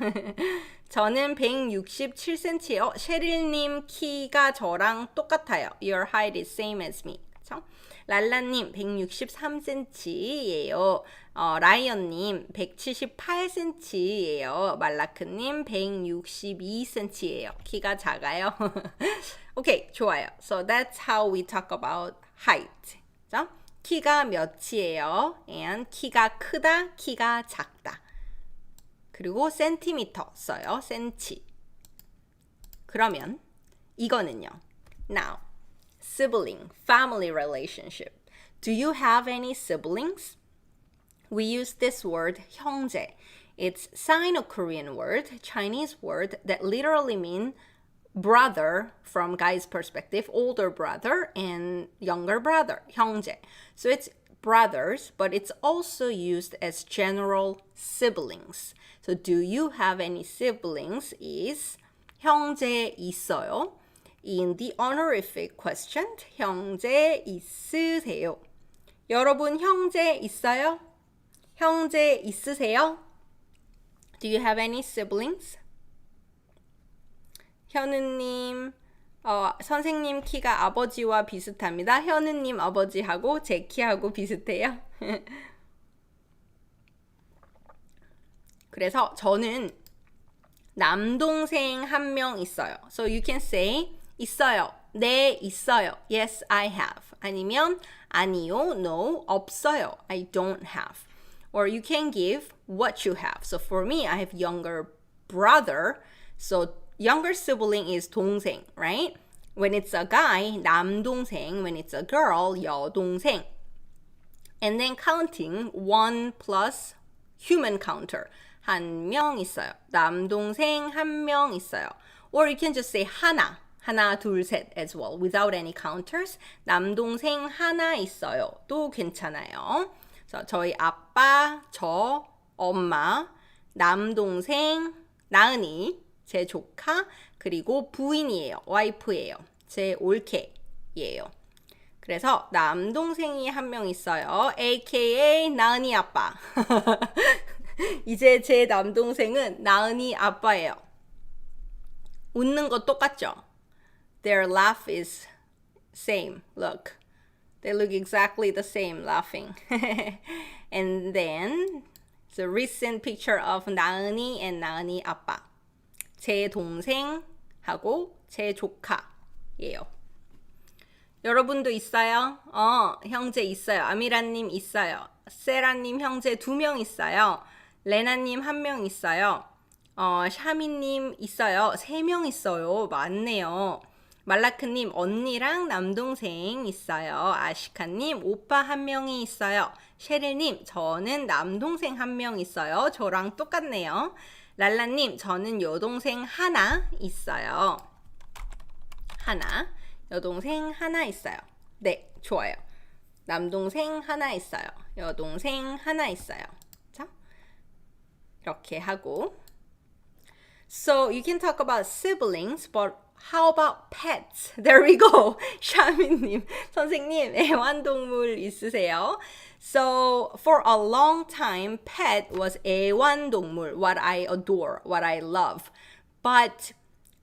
저는 167cm예요. 셰릴님 키가 저랑 똑같아요. Your height is same as me. 그쵸? 랄라님 163cm예요. 라이언님 178cm예요. 말라크님 162cm예요. 키가 작아요. 오케이, 좋아요. So that's how we talk about height. 그죠? 키가 몇이에요? And 키가 크다, 키가 작다. 그리고 센티미터 써요. 센치. 그러면 이거는요. Now, sibling, family relationship. Do you have any siblings? We use this word 형제. It's Sino-Korean word, Chinese word that literally means brother from guy's perspective, older brother and younger brother, 형제. So it's brothers, but it's also used as general siblings. So do you have any siblings is 형제 있어요? In the honorific question, 형제 있으세요? 여러분 형제 있어요? 형제 있으세요? Do you have any siblings? 현우님, 선생님 키가 아버지와 비슷합니다. 현우님 아버지하고 제 키하고 비슷해요. 그래서 저는 남동생 한 명 있어요. So you can say 있어요. 네, 있어요. Yes, I have. 아니면 아니요, no, 없어요. I don't have. Or you can give what you have. So for me, I have younger brother. So younger sibling is 동생, right? When it's a guy, 남동생. When it's a girl, 여동생. And then counting 1 plus human counter. 한 명 있어요. 남동생 한 명 있어요. Or you can just say 하나. 하나, 둘, 셋 as well. Without any counters. 남동생 하나 있어요. 또 괜찮아요. So, 저희 아빠, 저, 엄마, 남동생, 나은이, 제 조카, 그리고 부인이에요. 와이프예요. 제 올케예요. 그래서 남동생이 한 명 있어요. AKA 나은이 아빠. 이제 제 남동생은 나은이 아빠예요. 웃는 거 똑같죠? Their laugh is same. Look. They look exactly the same laughing. And then the recent picture of 나은이 and 나은이 아빠. 제 동생하고 제 조카예요. 여러분도 있어요? 형제 있어요. 아미라님 있어요. 세라님 형제 2명 있어요. 레나님 1명 있어요. 샤미님 있어요. 3명 있어요. 많네요. 말라크님 언니랑 남동생 있어요. 아시카님 오빠 1명이 있어요. 셰르님 저는 남동생 1명 있어요. 저랑 똑같네요. 랄라님 저는 여동생 하나 있어요. 하나. 여동생 하나 있어요. 네, 좋아요. 남동생 하나 있어요. 여동생 하나 있어요. 자, 이렇게 하고. So you can talk about siblings, but how about pets? There we go. 샤미님, 선생님, 애완동물 있으세요? So for a long time, pet was 애완동물, what I adore, what I love. But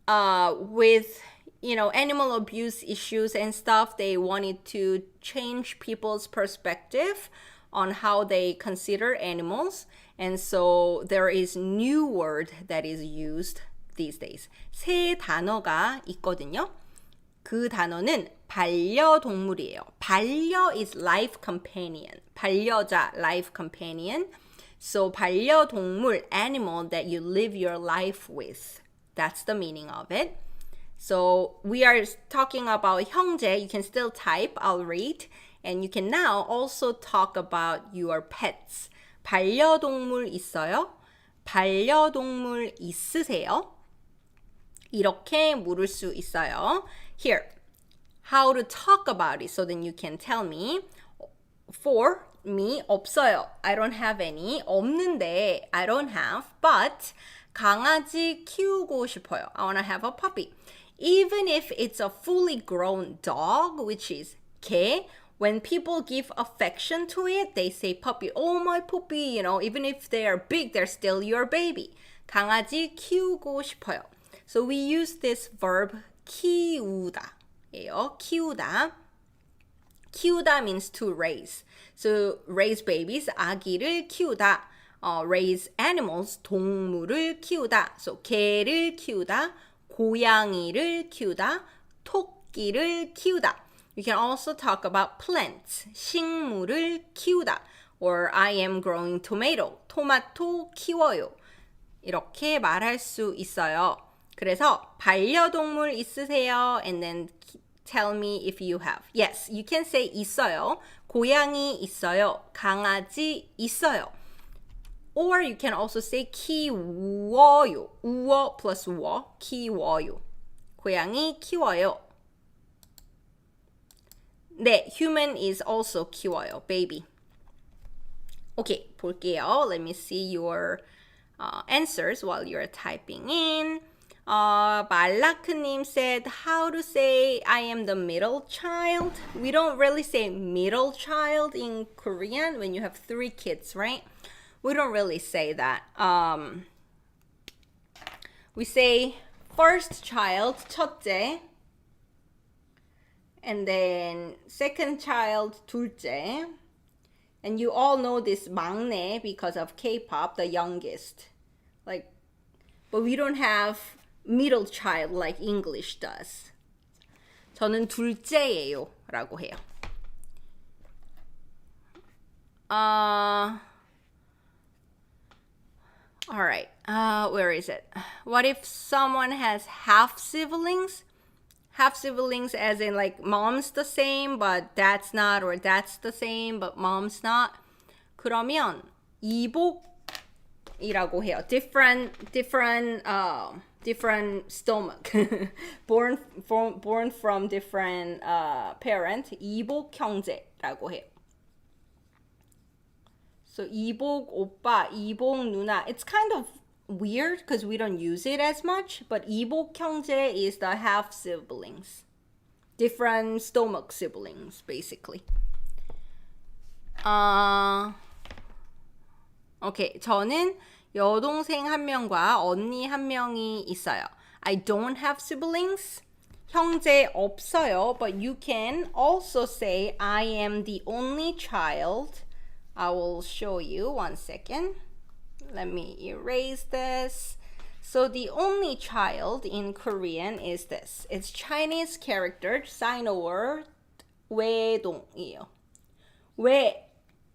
with animal abuse issues and stuff, they wanted to change people's perspective on how they consider animals. And so there is new word that is used these days. 새 단어가 있거든요. 그 단어는 반려동물이에요. 반려 is life companion. 반려자, life companion. So 반려동물, animal that you live your life with. That's the meaning of it. So we are talking about 형제. You can still type, I'll read. And you can now also talk about your pets. 반려동물 있어요? 반려동물 있으세요? 이렇게 물을 수 있어요. Here, how to talk about it so then you can tell me. For me, 없어요. I don't have any. 없는데, I don't have. But 강아지 키우고 싶어요. I want to have a puppy. Even if it's a fully grown dog, which is 개, when people give affection to it, they say puppy. Oh, my puppy. Even if they are big, they're still your baby. 강아지 키우고 싶어요. So we use this verb 키우다예요. 키우다. 키우다 means to raise. So raise babies, 아기를 키우다. Raise animals, 동물을 키우다. So 개를 키우다. 고양이를 키우다. 토끼를 키우다. You can also talk about plants, 식물을 키우다. Or I am growing tomato, 토마토 키워요. 이렇게 말할 수 있어요. 그래서 반려동물 있으세요? And then tell me if you have. Yes, you can say 있어요. 고양이 있어요. 강아지 있어요. Or you can also say 키워요. 우어 plus 워, 키워요. 고양이 키워요. 네, human is also 키워요. baby. 오케이, 볼게요. Let me see your answers while you're typing in. 말라크님 said, how to say I am the middle child? We don't really say middle child in Korean when you have 3 kids, right? We don't really say that. We say first child, 첫째. And then second child, 둘째. And you all know this 막내 because of K-pop, the youngest. Like, but we don't have middle child like English does. 저는 둘째예요 라고 해요. All right, where is it? What if someone has half siblings? Half siblings as in like mom's the same but dad's not, or dad's the same but mom's not. 그러면 이복이라고 해요. Different stomach. born from different parent. 이복 형제라고 해요. So 이복 오빠, 이복 누나. It's kind of weird because we don't use it as much, but 이복 형제 is the half siblings. Different stomach siblings, basically. Okay, 저는 여동생 한 명과 언니 한 명이 있어요. I don't have siblings. 형제 없어요, but you can also say I am the only child. I will show you one second. Let me erase this. So the only child in Korean is this. It's Chinese character, sino word, 외동이에요.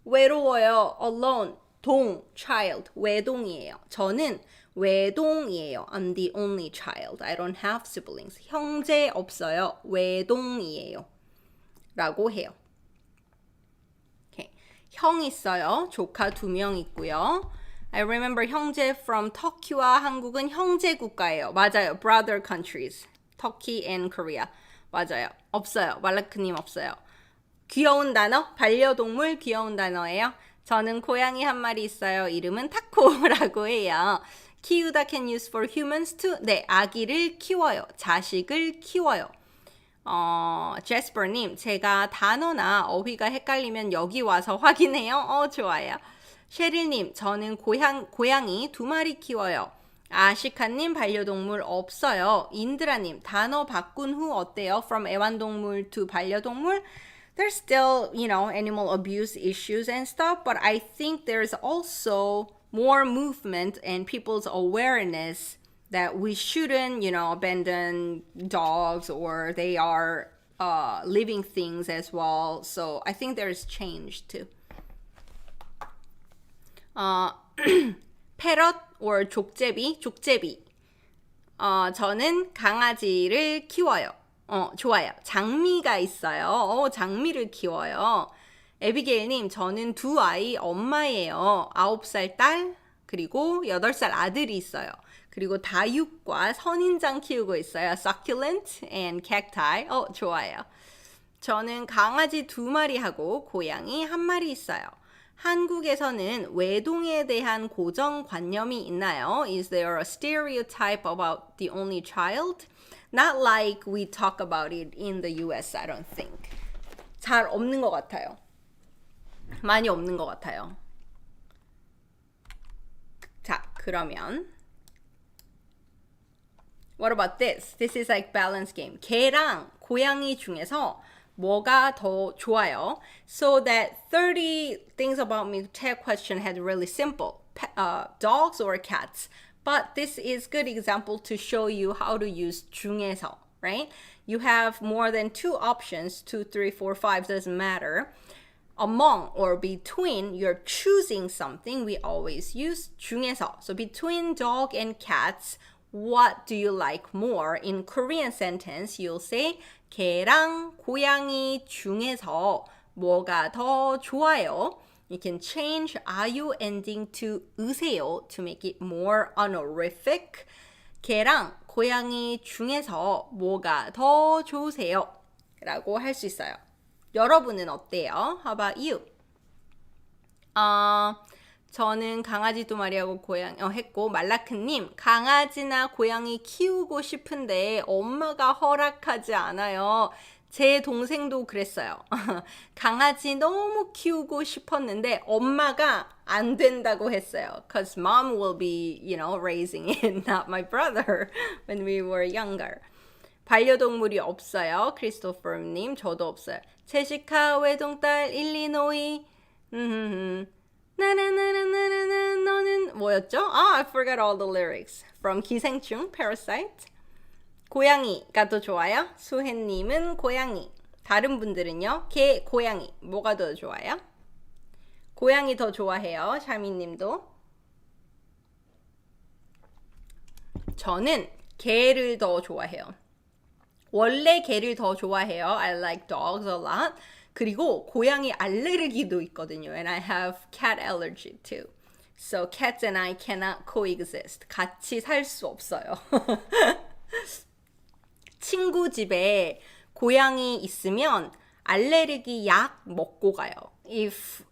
외로워요, alone. 동, child, 외동이에요. 저는 외동이에요. I'm the only child. I don't have siblings. 형제 없어요. 외동이에요. 라고 해요. Okay. 형 있어요. 조카 2명 있고요. I remember 형제 from 터키와 한국은 형제 국가예요. 맞아요. Brother countries. Turkey and Korea. 맞아요. 없어요. 말라크님 없어요. 귀여운 단어? 반려동물 귀여운 단어예요. 저는 고양이 한 마리 있어요. 이름은 타코라고 해요. 키우다 can use for humans too. 네, 아기를 키워요. 자식을 키워요. 제스퍼님, 제가 단어나 어휘가 헷갈리면 여기 와서 확인해요. 좋아요. 셰릴님, 저는 고양이 2마리 키워요. 아시카님, 반려동물 없어요. 인드라님, 단어 바꾼 후 어때요? From 애완동물 to 반려동물? There's still, animal abuse issues and stuff, but I think there's also more movement and people's awareness that we shouldn't, abandon dogs, or they are living things as well. So I think there's change too. Parrot or 족제비. 저는 강아지를 키워요. 좋아요. 장미가 있어요. 장미를 키워요. 에비게일님, 저는 2아이 엄마예요. 9살 딸, 그리고 8살 아들이 있어요. 그리고 다육과 선인장 키우고 있어요. Succulent and cacti. 좋아요. 저는 강아지 2마리 하고 고양이 1마리 있어요. 한국에서는 외동에 대한 고정관념이 있나요? Is there a stereotype about the only child? Not like we talk about it in the US, I don't think. 잘 없는 것 같아요. 많이 없는 것 같아요. 자, 그러면 What about this? This is like balance game. 개랑 고양이 중에서 뭐가 더 좋아요? So that 30 things about me tag question had really simple. Dogs or cats? But this is good example to show you how to use 중에서, right? You have more than 2 options, 2, 3, 4, 5, doesn't matter. Among or between, you're choosing something, we always use 중에서. So between dog and cats, what do you like more? In Korean sentence, you'll say 개랑 고양이 중에서 뭐가 더 좋아요? You can change 아유 ending to 으세요 to make it more honorific. 개랑 고양이 중에서 뭐가 더 좋으세요? 라고 할 수 있어요. 여러분은 어때요? How about you? 저는 강아지 2마리하고 고양이 했고 말라크님 강아지나 고양이 키우고 싶은데 엄마가 허락하지 않아요. 제 동생도 그랬어요. 강아지 너무 키우고 싶었는데 엄마가 안 된다고 했어요. Cause mom will be, raising it, not my brother when we were younger. 반려동물이 없어요. 크리스토퍼님 저도 없어요. 제시카 외동딸 일리노이 나나나나나나 너는 뭐였죠? I forgot all the lyrics. From 기생충, Parasite. 고양이가 더 좋아요? 수혜님은 고양이. 다른 분들은요? 개, 고양이. 뭐가 더 좋아요? 고양이 더 좋아해요. 샤미님도. 저는 개를 더 좋아해요. 원래 개를 더 좋아해요. I like dogs a lot. 그리고 고양이 알레르기도 있거든요. And I have cat allergy too. So cats and I cannot coexist. 같이 살 수 없어요. 친구 집에 고양이 있으면 알레르기 약 먹고 가요. If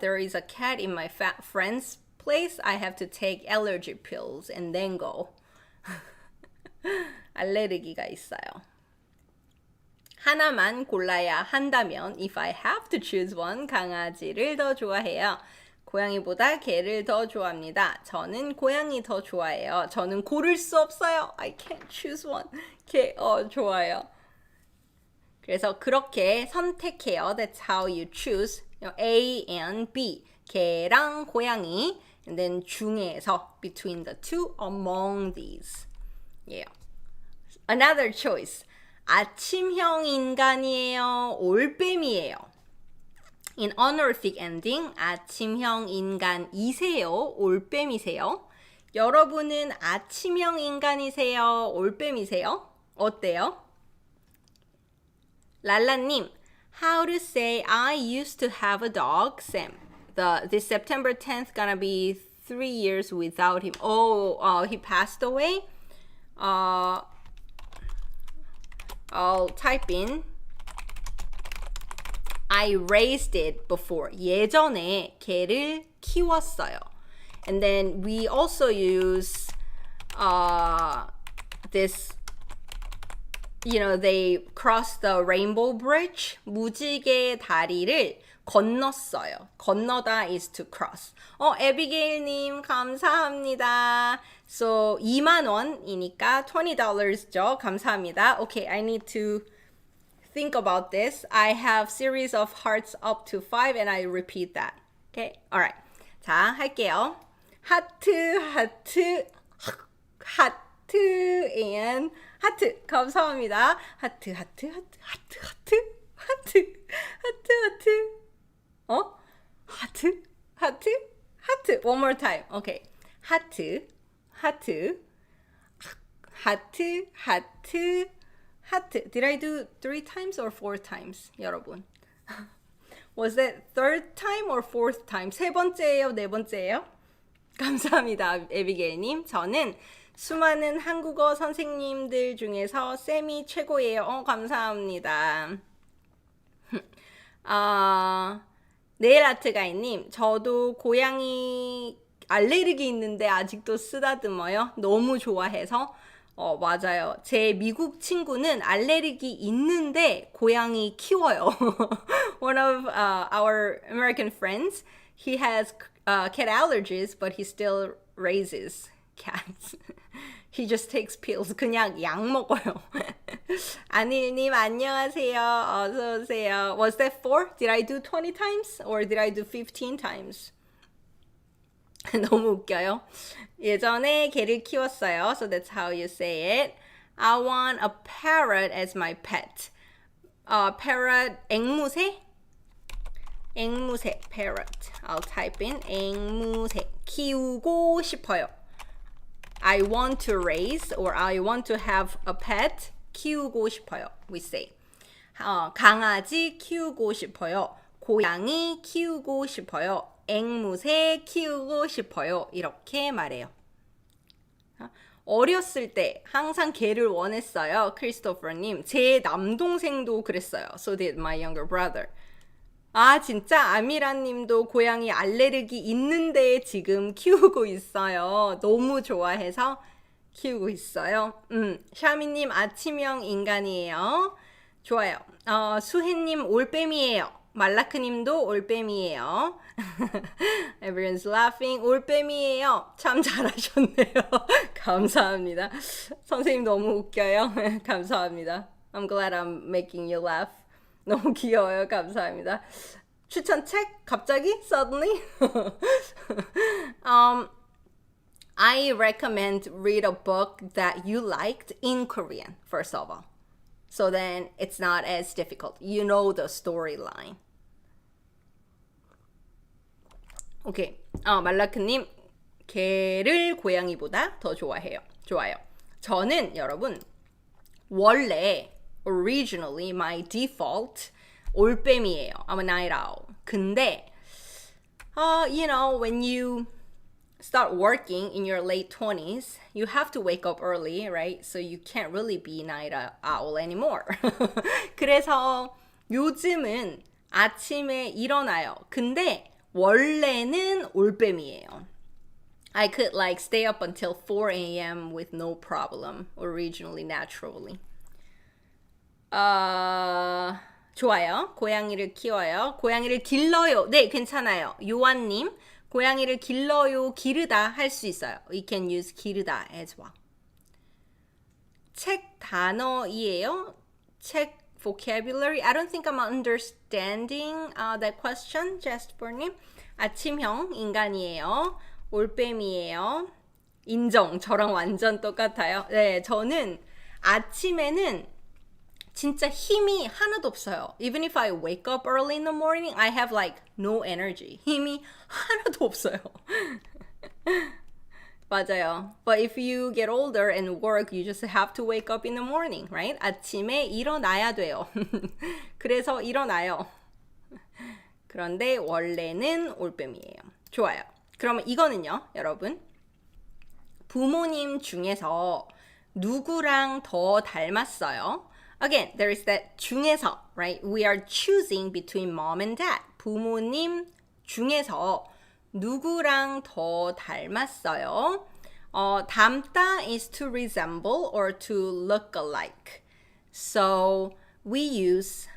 there is a cat in my friend's place, I have to take allergy pills and then go. 알레르기가 있어요. 하나만 골라야 한다면 if I have to choose one, 강아지를 더 좋아해요. 고양이보다 개를 더 좋아합니다. 저는 고양이 더 좋아해요. 저는 고를 수 없어요. I can't choose one. 개 좋아요. 그래서 그렇게 선택해요. That's how you choose A and B. 개랑 고양이 and then 중에서 between the two among these. Yeah. Another choice. 아침형 인간이에요. 올빼미예요. In honorific ending, 아침형 인간이세요. 올빼미세요. 여러분은 아침형 인간이세요. 올빼미세요. 어때요? 랄라님, how to say I used to have a dog, Sam. This September 10th gonna be 3 years without him. He passed away? I'll type in I raised it before. 예전에 개를 키웠어요. And then we also use this, they crossed the rainbow bridge. 무지개 다리를 건넜어요. 건너다 is to cross. 에비게일님 감사합니다. So 2만 원이니까 $20죠. 감사합니다. Okay, I need to think about this. I have series of hearts up to 5 and I repeat that. Okay, alright. 자, 할게요. 하트, 하트, 하트, and 하트. 감사합니다. 하트, 하트, 하트, 하트, 하트, 하트, 하트, 하트. 하트, 하트, 하트. One more time. Okay. 하트, 하트, 하트, 하트, 하트. Did I do 3 times or 4 times, 여러분? Was that third time or fourth time? 세 번째예요, 네 번째예요? 감사합니다, 에비게일님. 저는 수많은 한국어 선생님들 중에서 쌤이 최고예요. 감사합니다. 네일아트가이님, 저도 고양이 알레르기 있는데 아직도 쓰다듬어요. 너무 좋아해서. 맞아요. 제 미국 친구는 알레르기 있는데 고양이 키워요. One of our American friends, he has cat allergies, but he still raises cats. He just takes pills. 그냥 약 먹어요. 아닐님 안녕하세요. 어서 오세요. Was that 4? Did I do 20 times or did I do 15 times? 너무 웃겨요. 예전에 개를 키웠어요. So that's how you say it. I want a parrot as my pet. Parrot, 앵무새? 앵무새, parrot. I'll type in 앵무새. 키우고 싶어요. I want to raise or I want to have a pet. 키우고 싶어요. We say. 강아지 키우고 싶어요. 고양이 키우고 싶어요. 앵무새 키우고 싶어요. 이렇게 말해요. 어렸을 때 항상 개를 원했어요. 크리스토퍼님. 제 남동생도 그랬어요. So did my younger brother. 아, 진짜 아미라님도 고양이 알레르기 있는데 지금 키우고 있어요. 너무 좋아해서 키우고 있어요. 샤미님 아침형 인간이에요. 좋아요. 수혜님 올빼미예요. 말라크님도 올빼미예요. Everyone's laughing. 올빼미예요. 참 잘하셨네요. 감사합니다. 선생님 너무 웃겨요. 감사합니다. I'm glad I'm making you laugh. 너무 귀여워요. 감사합니다. 추천 책? 갑자기? Suddenly? I recommend read a book that you liked in Korean, first of all. So then it's not as difficult. You know the storyline. 오케이. 말라크님, 개를 고양이보다 더 좋아해요. 좋아요. 저는 여러분, 원래 originally my default 올빼미예요. I'm a night owl. 근데, you know, when you start working in your late 20s, you have to wake up early, right? So you can't really be night owl anymore. 그래서 요즘은 아침에 일어나요. 근데 원래는 올빼미예요. I could like stay up until 4 a.m. with no problem, originally, naturally. 좋아요. 고양이를 키워요. 고양이를 길러요. 네, 괜찮아요. 요한님, 고양이를 길러요, 기르다 할 수 있어요. We can use 기르다 as well. 책 단어이에요? 책 vocabulary? I don't think I'm understanding that question, Jasper님. 아침형 인간이에요. 올빼미예요. 인정. 저랑 완전 똑같아요. 네, 저는 아침에는 진짜 힘이 하나도 없어요. Even if I wake up early in the morning, I have like no energy. 힘이 하나도 없어요. 맞아요. But if you get older and work, you just have to wake up in the morning, right? 아침에 일어나야 돼요. 그래서 일어나요. 그런데 원래는 올빼미예요. 좋아요. 그러면 이거는요, 여러분. 부모님 중에서 누구랑 더 닮았어요? Again, there is that 중에서, right? We are choosing between mom and dad. 부모님 중에서 누구랑 더 닮았어요? 닮다 is to resemble or to look alike. So we use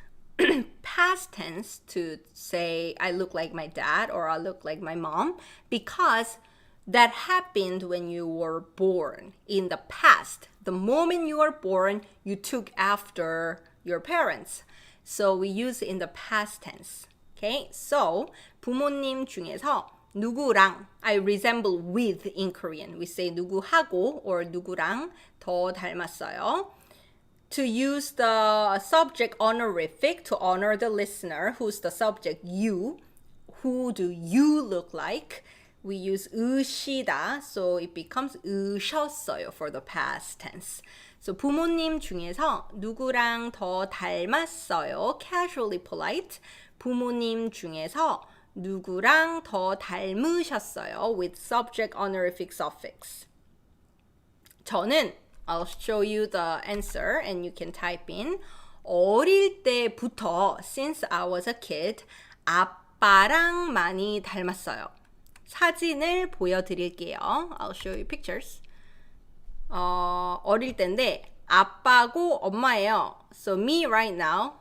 past tense to say I look like my dad or I look like my mom because that happened when you were born in the past. The moment you were born, you took after your parents. So we use it in the past tense. Okay? So 부모님 중에서 누구랑 I resemble with in Korean. We say 누구하고 or 누구랑 더 닮았어요. To use the subject honorific to honor the listener, who's the subject you. Who do you look like? We use 으시다, so it becomes 으셨어요 for the past tense. So 부모님 중에서 누구랑 더 닮았어요? Casually polite. 부모님 중에서 누구랑 더 닮으셨어요? With subject honorific suffix. 저는 I'll show you the answer and you can type in. 어릴 때부터 since I was a kid 아빠랑 많이 닮았어요. 사진을 보여드릴게요. I'll show you pictures. 어릴 때인데 아빠고 엄마예요. So me right now.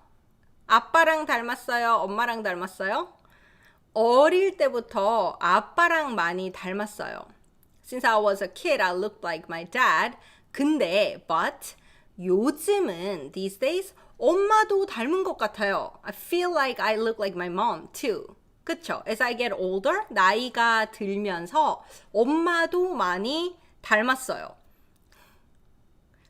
아빠랑 닮았어요? 엄마랑 닮았어요? 어릴 때부터 아빠랑 많이 닮았어요. Since I was a kid, I looked like my dad. 근데, but 요즘은 these days 엄마도 닮은 것 같아요. I feel like I look like my mom too. 그쵸? As I get older, 나이가 들면서 엄마도 많이 닮았어요.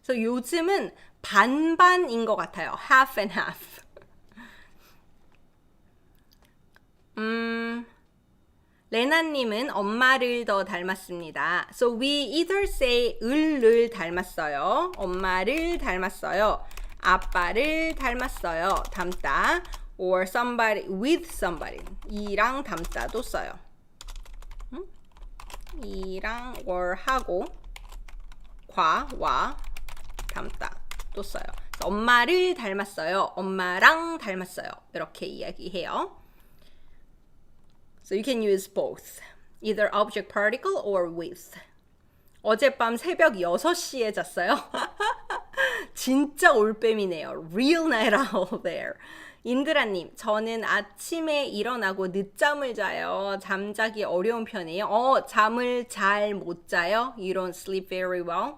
So 요즘은 반반인 것 같아요. Half and half. 레나님은 엄마를 더 닮았습니다. So we either say 을을 닮았어요. 엄마를 닮았어요. 아빠를 닮았어요. 닮다. Or somebody with somebody. 이랑 닮다도 써요. 이랑 or 하고 과와 닮다 또 써요. 그래서 엄마를 닮았어요. 엄마랑 닮았어요. 이렇게 이야기해요. So you can use both. Either object particle or with. 어젯밤 새벽 6시에 잤어요. 진짜 올빼미네요. Real night owl there. 인드라님, 저는 아침에 일어나고 늦잠을 자요. 잠자기 어려운 편이에요. 잠을 잘 못 자요? You don't sleep very well?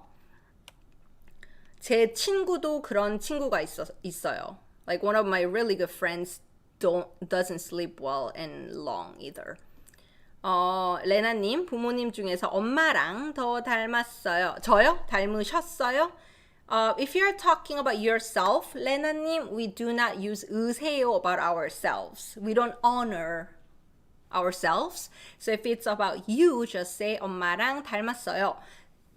제 친구도 그런 친구가 있어요. Like one of my really good friends doesn't sleep well and long either. 레나님, 부모님 중에서 엄마랑 더 닮았어요. 저요? 닮으셨어요? If you're talking about yourself, 레나님, we do not use 으세요 about ourselves. We don't honor ourselves. So if it's about you, just say 엄마랑 닮았어요.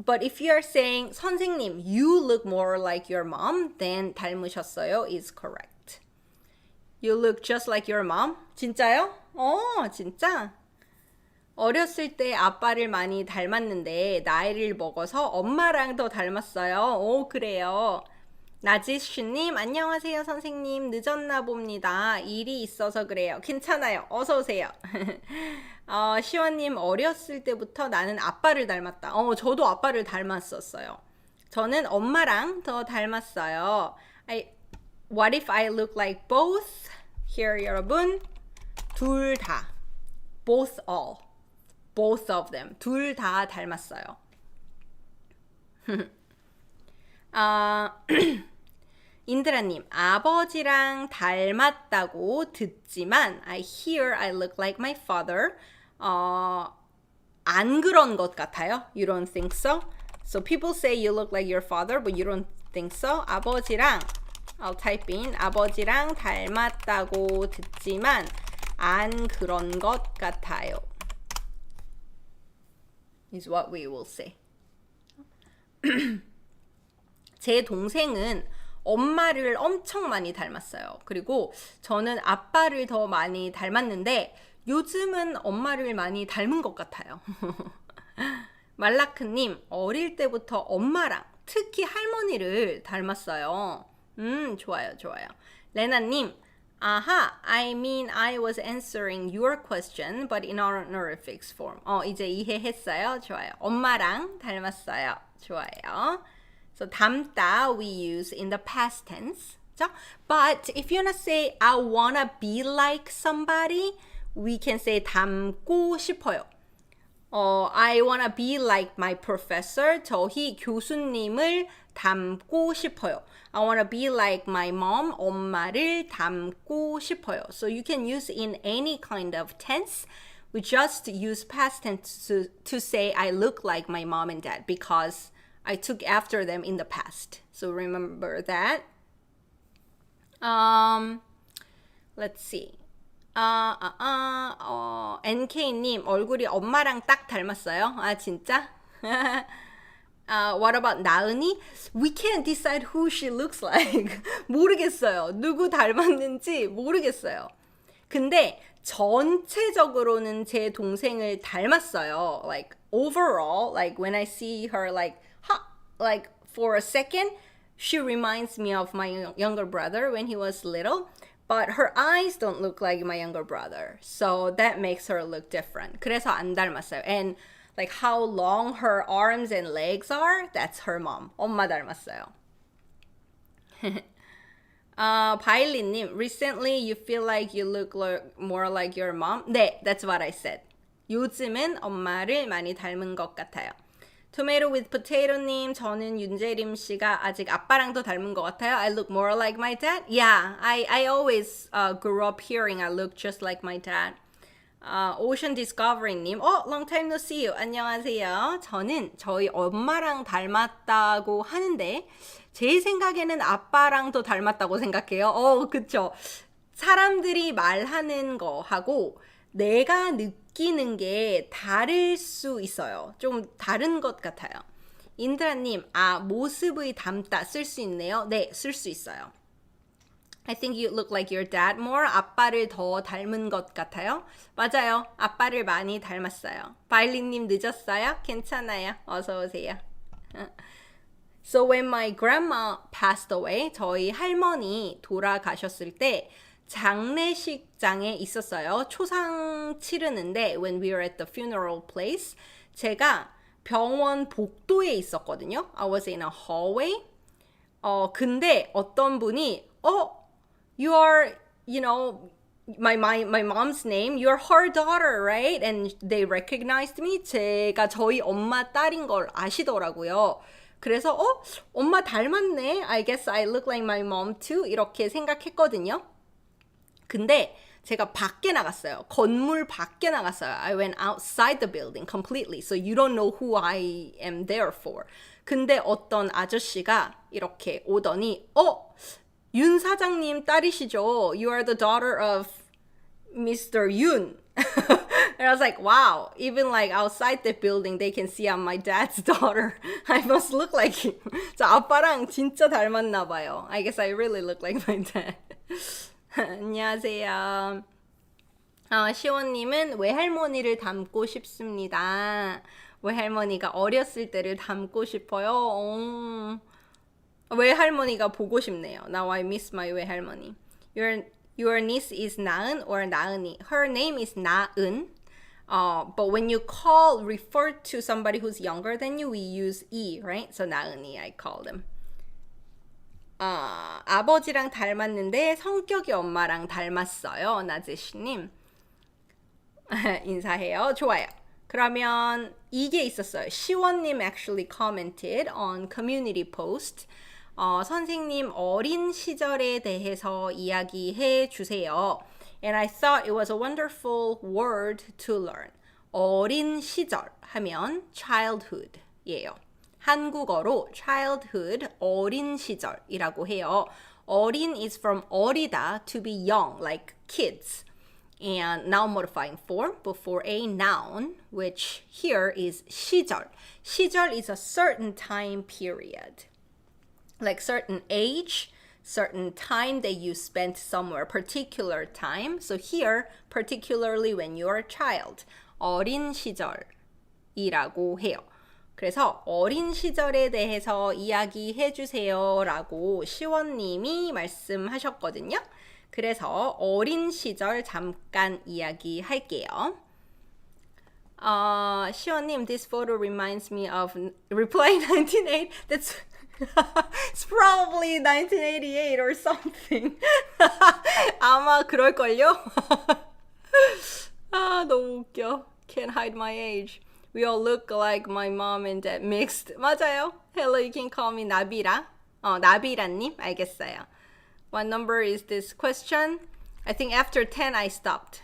But if you're saying 선생님, you look more like your mom, then 닮으셨어요 is correct. You look just like your mom? 진짜요? 진짜? 어렸을 때 아빠를 많이 닮았는데 나이를 먹어서 엄마랑 더 닮았어요. 오, 그래요. 나지슈님, 안녕하세요, 선생님. 늦었나 봅니다. 일이 있어서 그래요. 괜찮아요. 어서 오세요. 시원님, 어렸을 때부터 나는 아빠를 닮았다. 저도 아빠를 닮았었어요. 저는 엄마랑 더 닮았어요. What if I look like both? Here, 여러분. 둘 다. Both all. Both of them. 둘 다 닮았어요. 인드라님, 아버지랑 닮았다고 듣지만 I hear I look like my father. 안 그런 것 같아요. You don't think so? So people say you look like your father, but you don't think so? 아버지랑 I'll type in 아버지랑 닮았다고 듣지만 안 그런 것 같아요. is what we will say. 제 동생은 엄마를 엄청 많이 닮았어요. 그리고 저는 아빠를 더 많이 닮았는데 요즘은 엄마를 많이 닮은 것 같아요. 말라크님, 어릴 때부터 엄마랑 특히 할머니를 닮았어요. 좋아요, 좋아요. 레나님, 아하, I mean I was answering your question, but in honorific form. 이제 이해했어요. 좋아요. 엄마랑 닮았어요. 좋아요. So 닮다 we use in the past tense. But if you wanna say I wanna be like somebody, we can say 닮고 싶어요. I wanna be like my professor. 저희 교수님을 닮고 싶어요. I wanna be like my mom. 엄마를 닮고 싶어요. So you can use in any kind of tense. We just use past tense to say I look like my mom and dad because I took after them in the past. So remember that. Let's see. NK님, 얼굴이 엄마랑 딱 닮았어요? 아, 진짜? What about 나은이? We can't decide who she looks like. 모르겠어요. 누구 닮았는지 모르겠어요. 근데 전체적으로는 제 동생을 닮았어요. Like overall, like when I see her like for a second, she reminds me of my younger brother when he was little. But her eyes don't look like my younger brother. So that makes her look different. 그래서 안 닮았어요. And like how long her arms and legs are, that's her mom. 엄마 닮았어요. 바일리님, recently you feel like you look more like your mom? 네, that's what I said. 요즘은 엄마를 많이 닮은 것 같아요. Tomato with potato님, 저는 윤재림 씨가 아직 아빠랑 더 닮은 것 같아요. I look more like my dad? Yeah, I always grew up hearing I look just like my dad. Ocean Discovery님, long time no see you. 안녕하세요. 저는 저희 엄마랑 닮았다고 하는데 제 생각에는 아빠랑 더 닮았다고 생각해요. 그쵸. 사람들이 말하는 거하고 내가 느끼는 게 다를 수 있어요. 좀 다른 것 같아요. 인드라님, 모습의 닮다 쓸 수 있네요. 네, 쓸 수 있어요. I think you look like your dad more. 아빠를 더 닮은 것 같아요. 맞아요. 아빠를 많이 닮았어요. 바일리님 늦었어요? 괜찮아요. 어서 오세요. So when my grandma passed away, 저희 할머니 돌아가셨을 때 장례식장에 있었어요. 초상 치르는데 when we were at the funeral place, 제가 병원 복도에 있었거든요. I was in a hallway. 근데 어떤 분이 you are, you know, my mom's name, you're her daughter, right? And they recognized me. 제가 저희 엄마 딸인 걸 아시더라고요. 그래서 엄마 닮았네. I guess I look like my mom too. 이렇게 생각했거든요. 근데 제가 밖에 나갔어요. 건물 밖에 나갔어요. I went outside the building completely. So you don't know who I am there for. 근데 어떤 아저씨가 이렇게 오더니 윤 사장님 딸이시죠? You are the daughter of Mr. Yoon. And I was like, wow, even like outside the building, they can see I'm my dad's daughter. I must look like him. 저 아빠랑 진짜 닮았나 봐요. I guess I really look like my dad. 안녕하세요. 시원님은 외할머니를 닮고 싶습니다. 외할머니가 어렸을 때를 닮고 싶어요. 외할머니가 보고 싶네요. Now I miss my 외할머니. Your niece is 나은 or 나은이? Her name is 나은. But when you refer to somebody who's younger than you, we use E, right? So 나은이, I call them. 아버지랑 닮았는데 성격이 엄마랑 닮았어요. 나재씨님. 인사해요. 좋아요. 그러면 이게 있었어요. 시원님 actually commented on community post. 선생님 어린 시절에 대해서 이야기해 주세요. And I thought it was a wonderful word to learn. 어린 시절 하면 childhood예요. 한국어로 childhood, 어린 시절이라고 해요. 어린 is from 어리다, to be young, like kids. And noun modifying form before a noun, which here is 시절. 시절 is a certain time period. Like certain age, certain time that you spent somewhere, particular time. So here, particularly when you're a child, 어린 시절이라고 해요. 그래서 어린 시절에 대해서 이야기해 주세요 라고 시원님이 말씀하셨거든요. 그래서 어린 시절 잠깐 이야기할게요. 시원님, this photo reminds me of Reply 1988. That's it's probably 1988 or something. 아마 그럴걸요? 너무 웃겨. Can't hide my age. We all look like my mom and dad mixed. 맞아요. Hello, you can call me 나비라. 나비라님, 알겠어요. What number is this question? I think after 10 I stopped.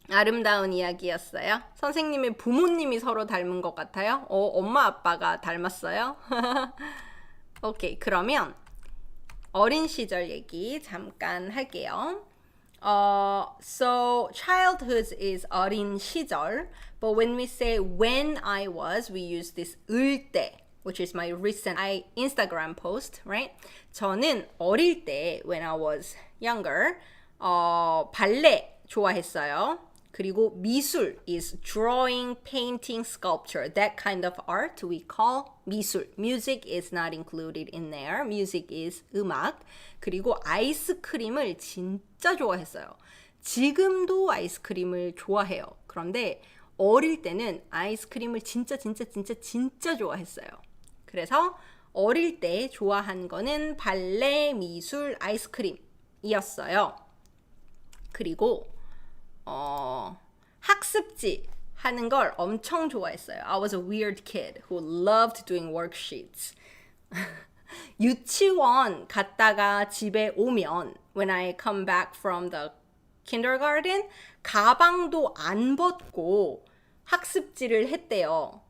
아름다운 이야기였어요. 선생님의 부모님이 서로 닮은 것 같아요. 엄마 아빠가 닮았어요. 오케이, 그러면 어린 시절 얘기 잠깐 할게요. So childhood is 어린 시절, but when we say when I was, we use this 을때, which is my recent Instagram post, right? 저는 어릴 때, when I was younger, 발레 좋아했어요. 그리고 미술 is drawing, painting, sculpture. That kind of art we call 미술. Music is not included in there. Music is 음악. 그리고 아이스크림을 진짜 좋아했어요. 지금도 아이스크림을 좋아해요. 그런데 어릴 때는 아이스크림을 진짜 좋아했어요. 그래서 어릴 때 좋아한 거는 발레, 미술, 아이스크림이었어요. 그리고 학습지 하는 걸 엄청 좋아했어요. I was a weird kid who loved doing worksheets. 유치원 갔다가 집에 오면 when I come back from the kindergarten 가방도 안 벗고 학습지를 했대요.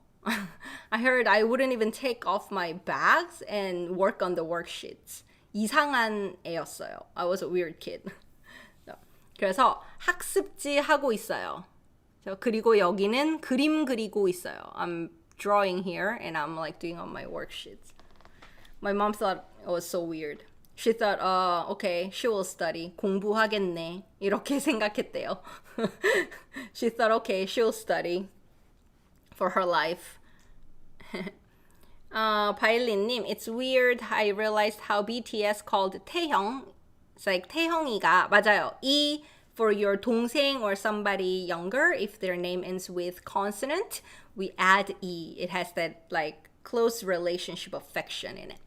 I heard I wouldn't even take off my bags and work on the worksheets. 이상한 애였어요. I was a weird kid. 그래서 학습지 하고 있어요. 그리고 여기는 그림 그리고 있어요. I'm drawing here and I'm like doing all my worksheets. My mom thought it was so weird. She thought, okay, she will study. 공부하겠네. 이렇게 생각했대요. She thought, okay, she'll study for her life. 바일린님, it's weird. I realized how BTS called 태형. It's like 태형이가 맞아요. E for your 동생 or somebody younger. If their name ends with consonant, we add E. It has that like close relationship affection in it.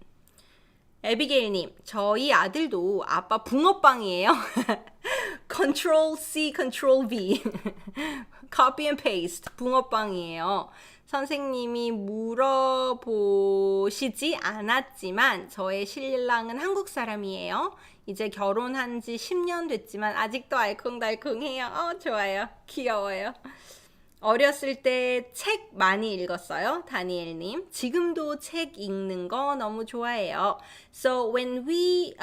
에비게일님, 저희 아들도 아빠 붕어빵이에요. Control C, Control V. Copy and paste. 붕어빵이에요. 선생님이 물어보시지 않았지만 저의 신랑은 한국 사람이에요. 이제 결혼한 지 10년 됐지만 아직도 알콩달콩해요. 좋아요. 귀여워요. 어렸을 때 책 많이 읽었어요. 다니엘님. 지금도 책 읽는 거 너무 좋아해요. So when we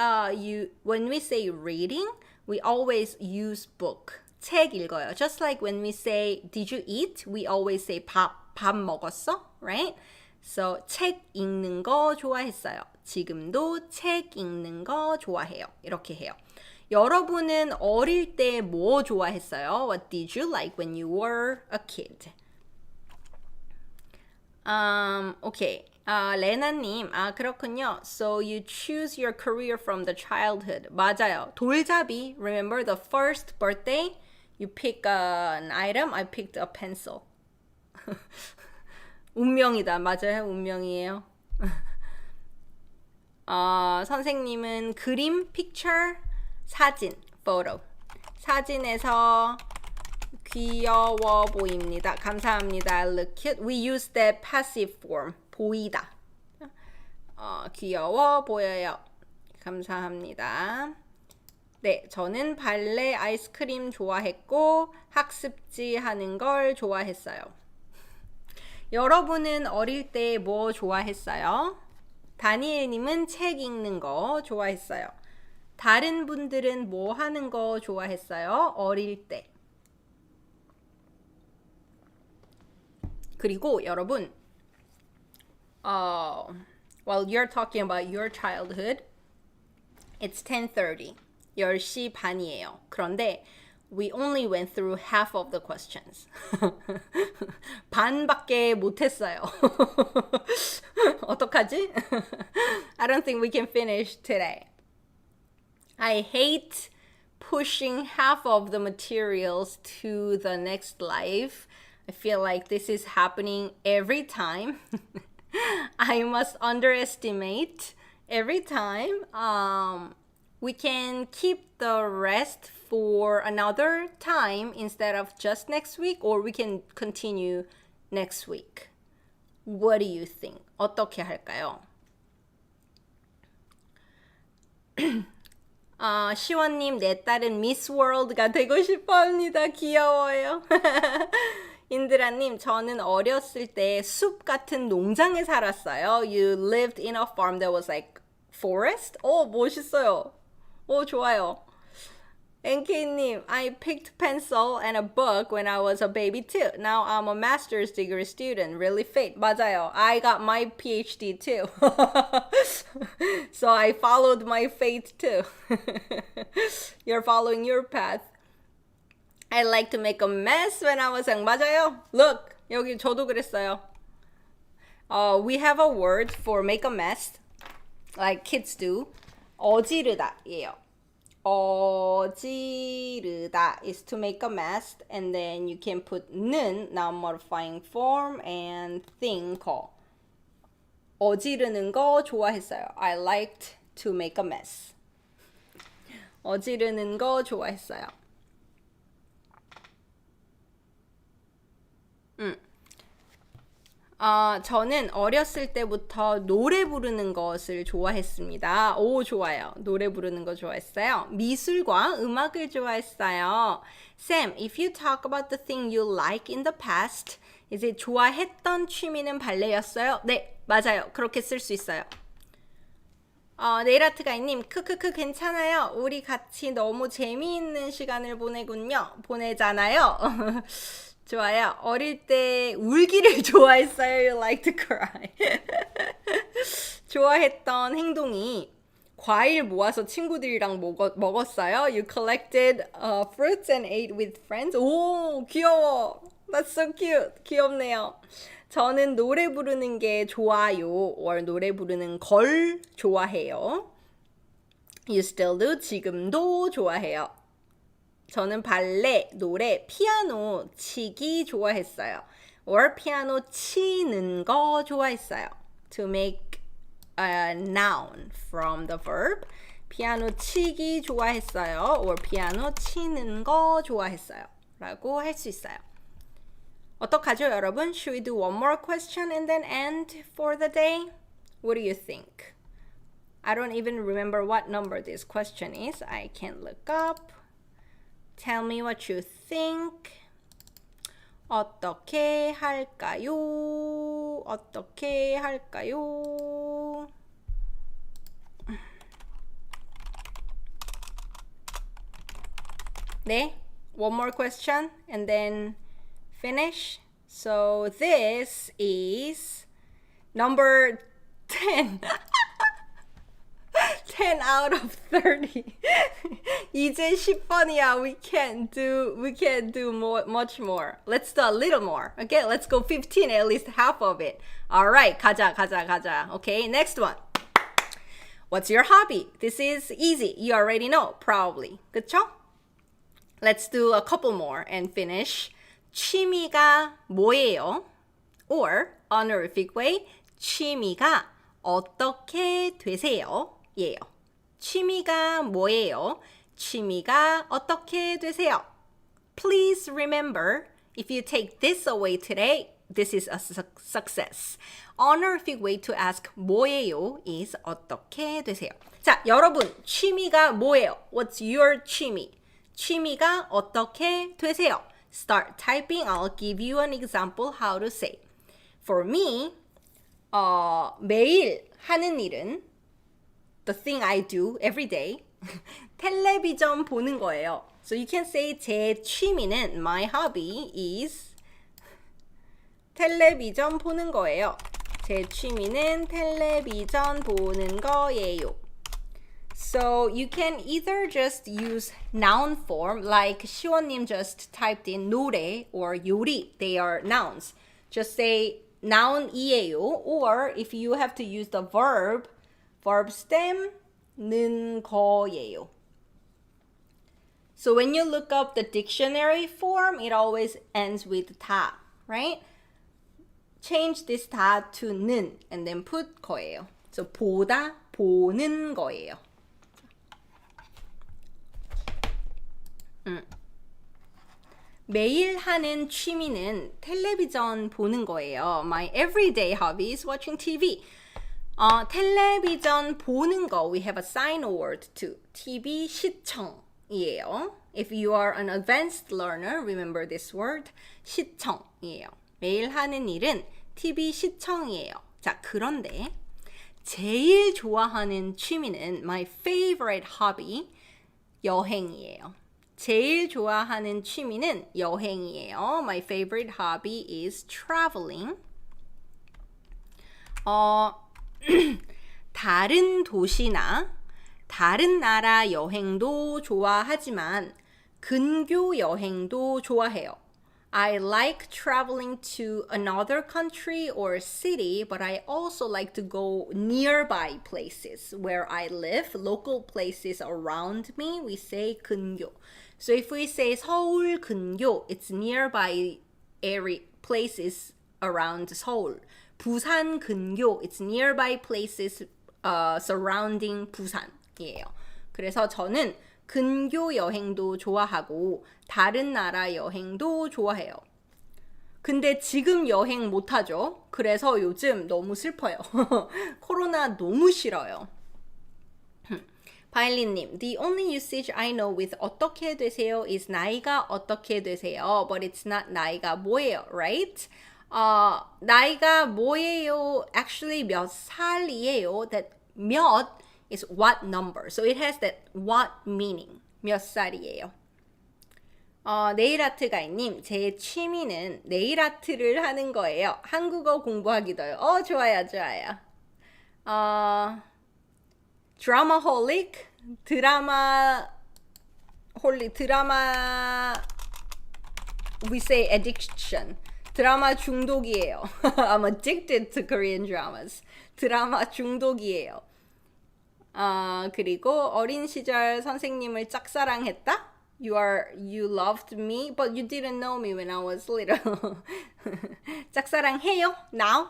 say reading, we always use book. 책 읽어요. Just like when we say did you eat, we always say 밥 먹었어? Right? So 책 읽는 거 좋아했어요. 지금도 책 읽는 거 좋아해요. 이렇게 해요. 여러분은 어릴 때 뭐 좋아했어요? What did you like when you were a kid? Okay. 레나님, 그렇군요. So you choose your career from the childhood. 맞아요. 돌잡이. Remember the first birthday? You pick an item. I picked a pencil. 운명이다. 맞아요. 운명이에요. 선생님은 그림, picture, 사진, photo. 사진에서 귀여워 보입니다. 감사합니다. Look cute. We use the passive form. 보이다. 귀여워 보여요. 감사합니다. 네, 저는 발레 아이스크림 좋아했고 학습지 하는 걸 좋아했어요. 여러분은 어릴 때 뭐 좋아했어요? 다니엘님은 책 읽는 거 좋아했어요. 다른 분들은 뭐 하는 거 좋아했어요? 어릴 때. 그리고 여러분, while you're talking about your childhood, it's 10:30. 10시 반이에요. 그런데 we only went through half of the questions. 반밖에 못했어요. 어떡하지? I don't think we can finish today. I hate pushing half of the materials to the next life. I feel like this is happening every time. I must underestimate every time. We can keep the rest for another time instead of just next week, or we can continue next week. What do you think? 어떻게 할까요? 시원님, 내 딸은 미스 월드가 되고 싶어 합니다. 귀여워요. 인드라님, 저는 어렸을 때 숲 같은 농장에 살았어요. You lived in a farm that was like forest? 멋있어요. 좋아요. NK님, I picked pencil and a book when I was a baby too. Now I'm a master's degree student. Really fit. 맞아요. I got my PhD too. So I followed my fate too. You're following your path. I like to make a mess when I was young. 맞아요. Look, 여기 저도 그랬어요. We have a word for make a mess, like kids do. 어지르다예요. 어지르다 is to make a mess, and then you can put 는, non-modifying form, and thing, 거. 어지르는 거 좋아했어요. I liked to make a mess. 어지르는 거 좋아했어요. 저는 어렸을 때부터 노래 부르는 것을 좋아했습니다. 좋아요. 노래 부르는 거 좋아했어요. 미술과 음악을 좋아했어요. Sam, if you talk about the thing you like in the past, 이제 좋아했던 취미는 발레였어요? 네, 맞아요. 그렇게 쓸 수 있어요. 네일아트가이님, 크크크 괜찮아요. 우리 같이 너무 재미있는 시간을 보내잖아요. 좋아요. 어릴 때 울기를 좋아했어요. You like to cry. 좋아했던 행동이 과일 모아서 친구들이랑 먹었어요. You collected fruits and ate with friends. 오, 귀여워. That's so cute. 귀엽네요. 저는 노래 부르는 게 좋아요. or 노래 부르는 걸 좋아해요. You still do. 지금도 좋아해요. 저는 발레, 노래, 피아노 치기 좋아했어요. or 피아노 치는 거 좋아했어요. To make a noun from the verb. 피아노 치기 좋아했어요. or 피아노 치는 거 좋아했어요. 라고 할 수 있어요. 어떡하죠, 여러분? Should we do one more question and then end for the day? What do you think? I don't even remember what number this question is. I can look up. Tell me what you think. 어떻게 할까요? 어떻게 할까요? 네, one more question and then finish. So this is number 10. 10 out of 30. 이제 10번이야. We can't do much more. Let's do a little more. Okay, let's go 15, at least half of it. All right, 가자. Okay, next one. What's your hobby? This is easy. You already know, probably. 그쵸? Let's do a couple more and finish. 취미가 뭐예요? Or, honorific way, 취미가 어떻게 되세요? 예요. 취미가 뭐예요? 취미가 어떻게 되세요? Please remember, if you take this away today, this is a success. Honorific way to ask 뭐예요 is 어떻게 되세요? 자, 여러분, 취미가 뭐예요? What's your 취미? 취미가 어떻게 되세요? Start typing. I'll give you an example how to say. For me, 매일 하는 일은 the thing I do every day. 텔레비전 보는 거예요. So you can say 제 취미는 my hobby is 텔레비전 보는 거예요. 제 취미는 텔레비전 보는 거예요. So you can either just use noun form like 시원님 just typed in 노래 or 요리. They are nouns. Just say noun이에요. Or if you have to use the verb stem는 거예요. So when you look up the dictionary form, it always ends with 다, right? Change this 다 to 는 and then put 거예요. So 보다, 보는 거예요. 매일 하는 취미는 텔레비전 보는 거예요. My everyday hobby is watching TV. 텔레비전 보는 거, we have a sign word too. TV 시청이에요. If you are an advanced learner, remember this word. 시청이에요. 매일 하는 일은 TV 시청이에요. 자, 그런데 제일 좋아하는 취미는 my favorite hobby, 여행이에요. 제일 좋아하는 취미는 여행이에요. My favorite hobby is traveling. 다른 도시나 다른 나라 여행도 좋아하지만 근교 여행도 좋아해요. I like traveling to another country or city, but I also like to go nearby places where I live, local places around me. We say 근교. So if we say 서울 근교, it's nearby area places around Seoul. 부산 근교, it's nearby places surrounding 부산이에요. 그래서 저는 근교 여행도 좋아하고 다른 나라 여행도 좋아해요. 근데 지금 여행 못하죠. 그래서 요즘 너무 슬퍼요. 코로나 너무 싫어요. 바일린님, the only usage I know with 어떻게 되세요 is 나이가 어떻게 되세요, but it's not 나이가 뭐예요, right? 나이가 뭐예요? Actually 몇 살이에요? That 몇 is what number. So it has that what meaning. 몇 살이에요? 네일아트가이님, 제 취미는 네일아트를 하는 거예요. 한국어 공부하기도요. 좋아요. 드라마홀릭? 드라마 we say addiction. 드라마 중독이에요. I'm addicted to Korean dramas. 드라마 중독이에요. 그리고 어린 시절 선생님을 짝사랑했다? You loved me, but you didn't know me when I was little. 짝사랑해요? Now?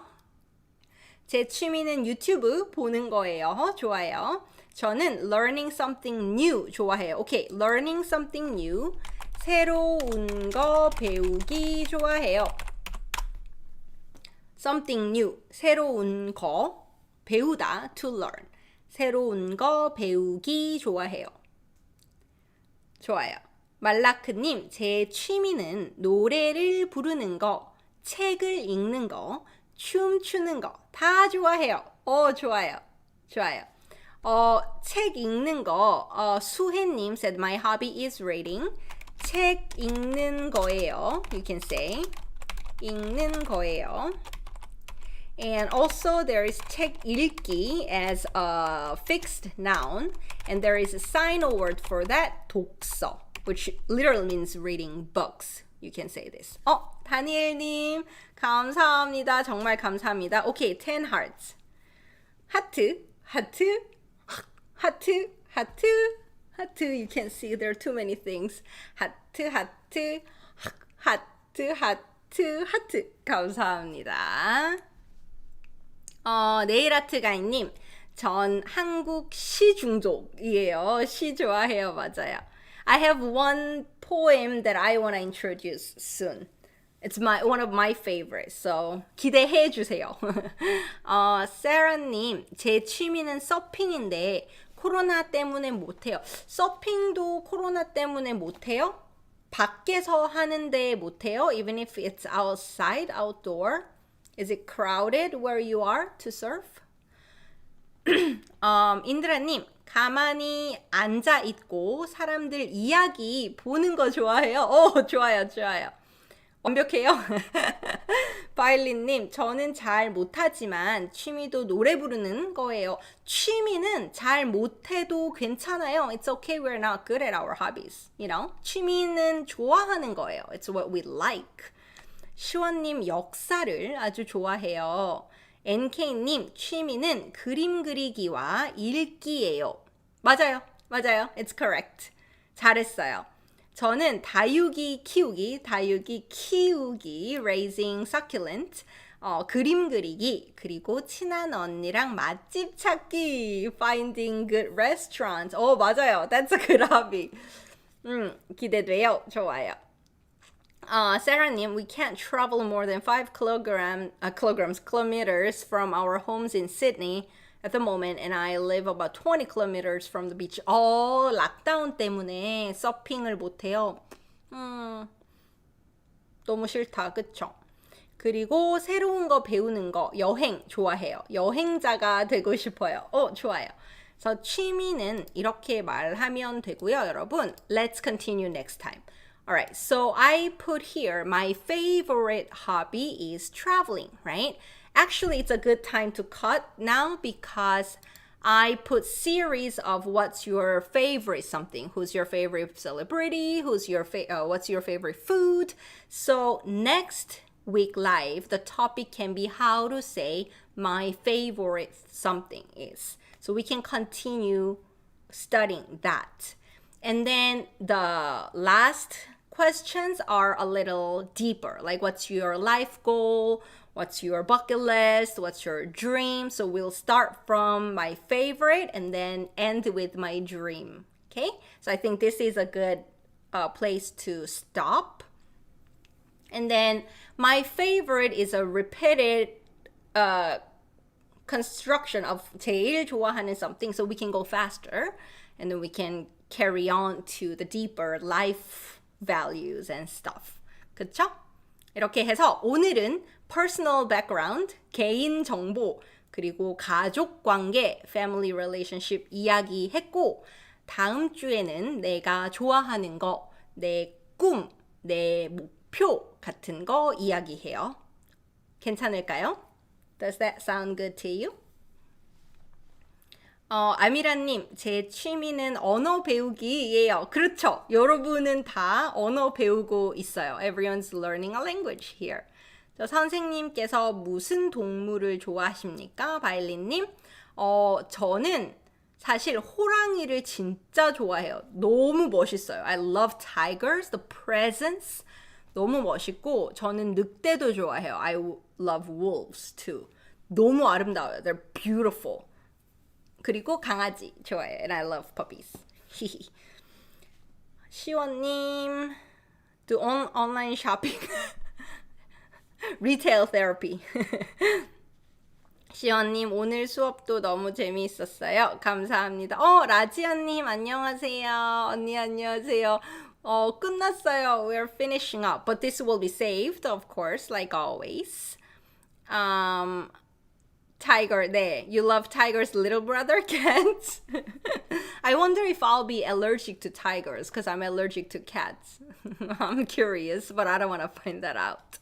제 취미는 유튜브 보는 거예요. 좋아요. 저는 learning something new 좋아해요. 오케이, learning something new. 새로운 거 배우기 좋아해요. something new, 새로운 거 배우다, to learn. 새로운 거 배우기 좋아해요. 좋아요. 말라크님, 제 취미는 노래를 부르는 거, 책을 읽는 거, 춤추는 거 다 좋아해요. 좋아요. 좋아요. 책 읽는 거, 수혜님 said my hobby is reading. 책 읽는 거예요. You can say 읽는 거예요. And also there is 책 읽기 as a fixed noun, and there is a final word for that, 독서, which literally means reading books. You can say this. 다니엘님 감사합니다. 정말 감사합니다. 오케이, 10 hearts. 하트, 하트, 하트, 하트, 하트. You can see there are too many things. 하트, 하트, 하트, 하트, 하트. 감사합니다. 네일아트가이님, 전 한국 시 중독이에요. 시 좋아해요. 맞아요. I have one poem that I want to introduce soon. It's one of my favorites, so 기대해 주세요. 세라님, 제 취미는 서핑인데 코로나 때문에 못해요. 서핑도 코로나 때문에 못해요? 밖에서 하는데 못해요? Even if it's outside, outdoor? Is it crowded where you are to surf? 인드라님, 가만히 앉아 있고 사람들 이야기 보는 거 좋아해요? 좋아요, 좋아요. 완벽해요? 바일린님, 저는 잘 못하지만 취미도 노래 부르는 거예요. 취미는 잘 못해도 괜찮아요. It's okay, we're not good at our hobbies. You know? 취미는 좋아하는 거예요. It's what we like. 시원님, 역사를 아주 좋아해요. NK님, 취미는 그림 그리기와 읽기예요. 맞아요. 맞아요. It's correct. 잘했어요. 저는 다육이 키우기, raising succulent, 그림 그리기, 그리고 친한 언니랑 맛집 찾기, finding good restaurants. 맞아요. That's a good hobby. 기대돼요. 좋아요. Sarah님, we can't travel more than 5 kilometers from our homes in Sydney at the moment, and I live about 20 kilometers from the beach. 락다운 때문에 서핑을 못해요. 너무 싫다, 그쵸? 그리고 새로운 거 배우는 거, 여행 좋아해요. 여행자가 되고 싶어요. 좋아요. 그래서 취미는 이렇게 말하면 되고요, 여러분. Let's continue next time. Alright, so I put here my favorite hobby is traveling, right? Actually, it's a good time to cut now because I put series of what's your favorite something. Who's your favorite celebrity? What's your favorite food? So next week live, the topic can be how to say my favorite something is. So we can continue studying that. And then the last questions are a little deeper, like what's your life goal? What's your bucket list? What's your dream? So we'll start from my favorite and then end with my dream. Okay? So I think this is a good place to stop. And then my favorite is a repeated construction of 제일 좋아하는 something, so we can go faster and then we can carry on to the deeper life values and stuff. 그쵸? 이렇게 해서 오늘은 personal background, 개인 정보, 그리고 가족 관계, family relationship 이야기했고, 다음 주에는 내가 좋아하는 거, 내 꿈, 내 목표 같은 거 이야기해요. 괜찮을까요? Does that sound good to you? 아미라님, 제 취미는 언어 배우기예요. 그렇죠. 여러분은 다 언어 배우고 있어요. Everyone's learning a language here. 저 선생님께서 무슨 동물을 좋아하십니까? 바일린님. 저는 사실 호랑이를 진짜 좋아해요. 너무 멋있어요. I love tigers, the presence. 너무 멋있고 저는 늑대도 좋아해요. I love wolves too. 너무 아름다워요. They're beautiful. 그리고 강아지 좋아해요. And I love puppies. 시원님, do online shopping. Retail therapy. 시원님, 오늘 수업도 너무 재미있었어요. 감사합니다. 라지아님, 안녕하세요. 언니, 안녕하세요. 끝났어요. We're finishing up. But this will be saved, of course, like always. Tiger, 네. You love Tiger's little brother, cats? I wonder if I'll be allergic to tigers because I'm allergic to cats. I'm curious, but I don't want to find that out.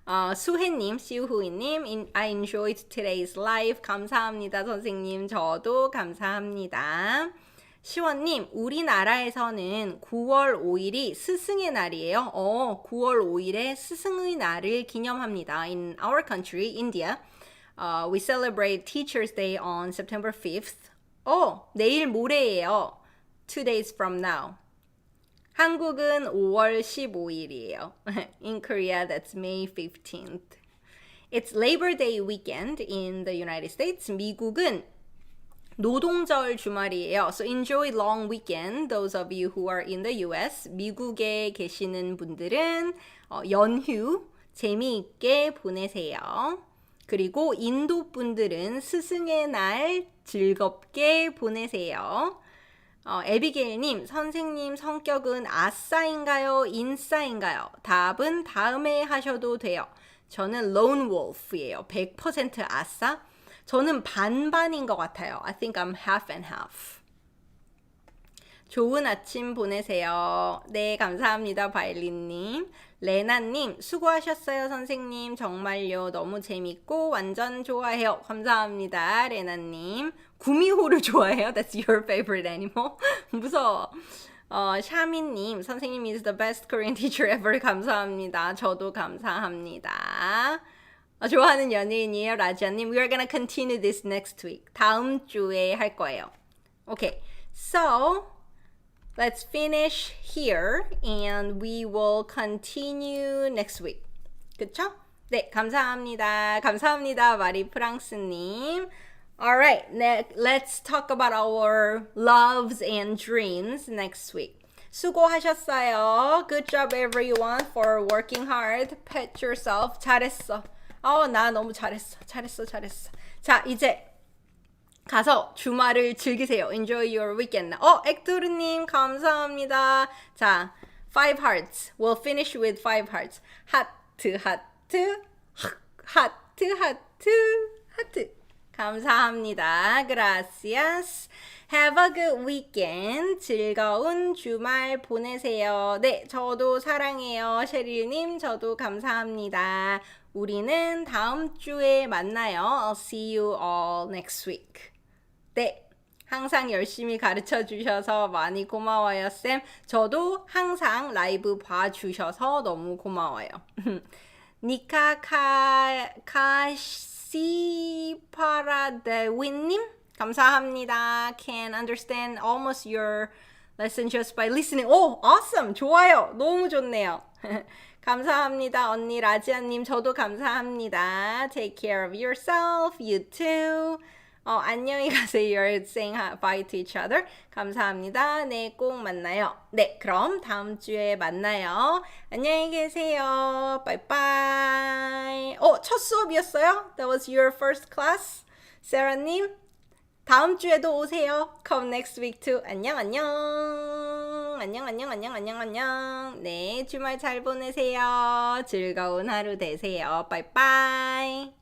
수혜님, 시우후이님, I enjoyed today's live. 감사합니다, 선생님. 저도 감사합니다. 시원님, 우리나라에서는 9월 5일이 스승의 날이에요. 9월 5일에 스승의 날을 기념합니다. In our country, India, we celebrate Teacher's Day on September 5th. 내일 모레예요. 2 days from now. 한국은 5월 15일이에요. In Korea, that's May 15th. It's Labor Day weekend in the United States. 미국은 노동절 주말이에요. So enjoy long weekend, those of you who are in the US. 미국에 계시는 분들은 연휴 재미있게 보내세요. 그리고 인도 분들은 스승의 날 즐겁게 보내세요. 에비게일님, 선생님 성격은 아싸인가요? 인싸인가요? 답은 다음에 하셔도 돼요. 저는 lone wolf이에요. 100% 아싸. 저는 반반인 것 같아요. I think I'm half and half. 좋은 아침 보내세요. 네, 감사합니다, 바일린님. 레나님, 수고하셨어요, 선생님. 정말요. 너무 재밌고 완전 좋아해요. 감사합니다, 레나님. 구미호를 좋아해요? That's your favorite animal? 무서워. 샤미님, 선생님 is the best Korean teacher ever. 감사합니다. 저도 감사합니다. 좋아하는 연예인이에요, 라지아님. We are gonna continue this next week. 다음 주에 할 거예요. Okay, so let's finish here and we will continue next week. 그쵸? 네, 감사합니다. 감사합니다, 마리 프랑스님. Alright, let's talk about our loves and dreams next week. 수고하셨어요. Good job everyone for working hard. Pat yourself. 잘했어. 나 너무 잘했어. 자, 이제 가서 주말을 즐기세요. Enjoy your weekend. 액토르님 감사합니다. 자, 5 hearts. We'll finish with 5 hearts. 하트, 하트, 하트, 하트. 감사합니다. Gracias. Have a good weekend. 즐거운 주말 보내세요. 네, 저도 사랑해요. 셰릴님, 저도 감사합니다. 우리는 다음 주에 만나요. I'll see you all next week. 네, 항상 열심히 가르쳐 주셔서 많이 고마워요, 쌤. 저도 항상 라이브 봐주셔서 너무 고마워요. 니카 카시파라데윈님 감사합니다. Can understand almost your lesson just by listening. Awesome! 좋아요. 너무 좋네요. 감사합니다. 언니 라지아님 저도 감사합니다. Take care of yourself. You too. 안녕히 가세요. You're saying bye to each other. 감사합니다. 네, 꼭 만나요. 네, 그럼 다음 주에 만나요. 안녕히 계세요. 바이바이. 첫 수업이었어요? That was your first class? 세라님, 다음 주에도 오세요. Come next week too. 안녕. 네, 주말 잘 보내세요. 즐거운 하루 되세요. 바이바이.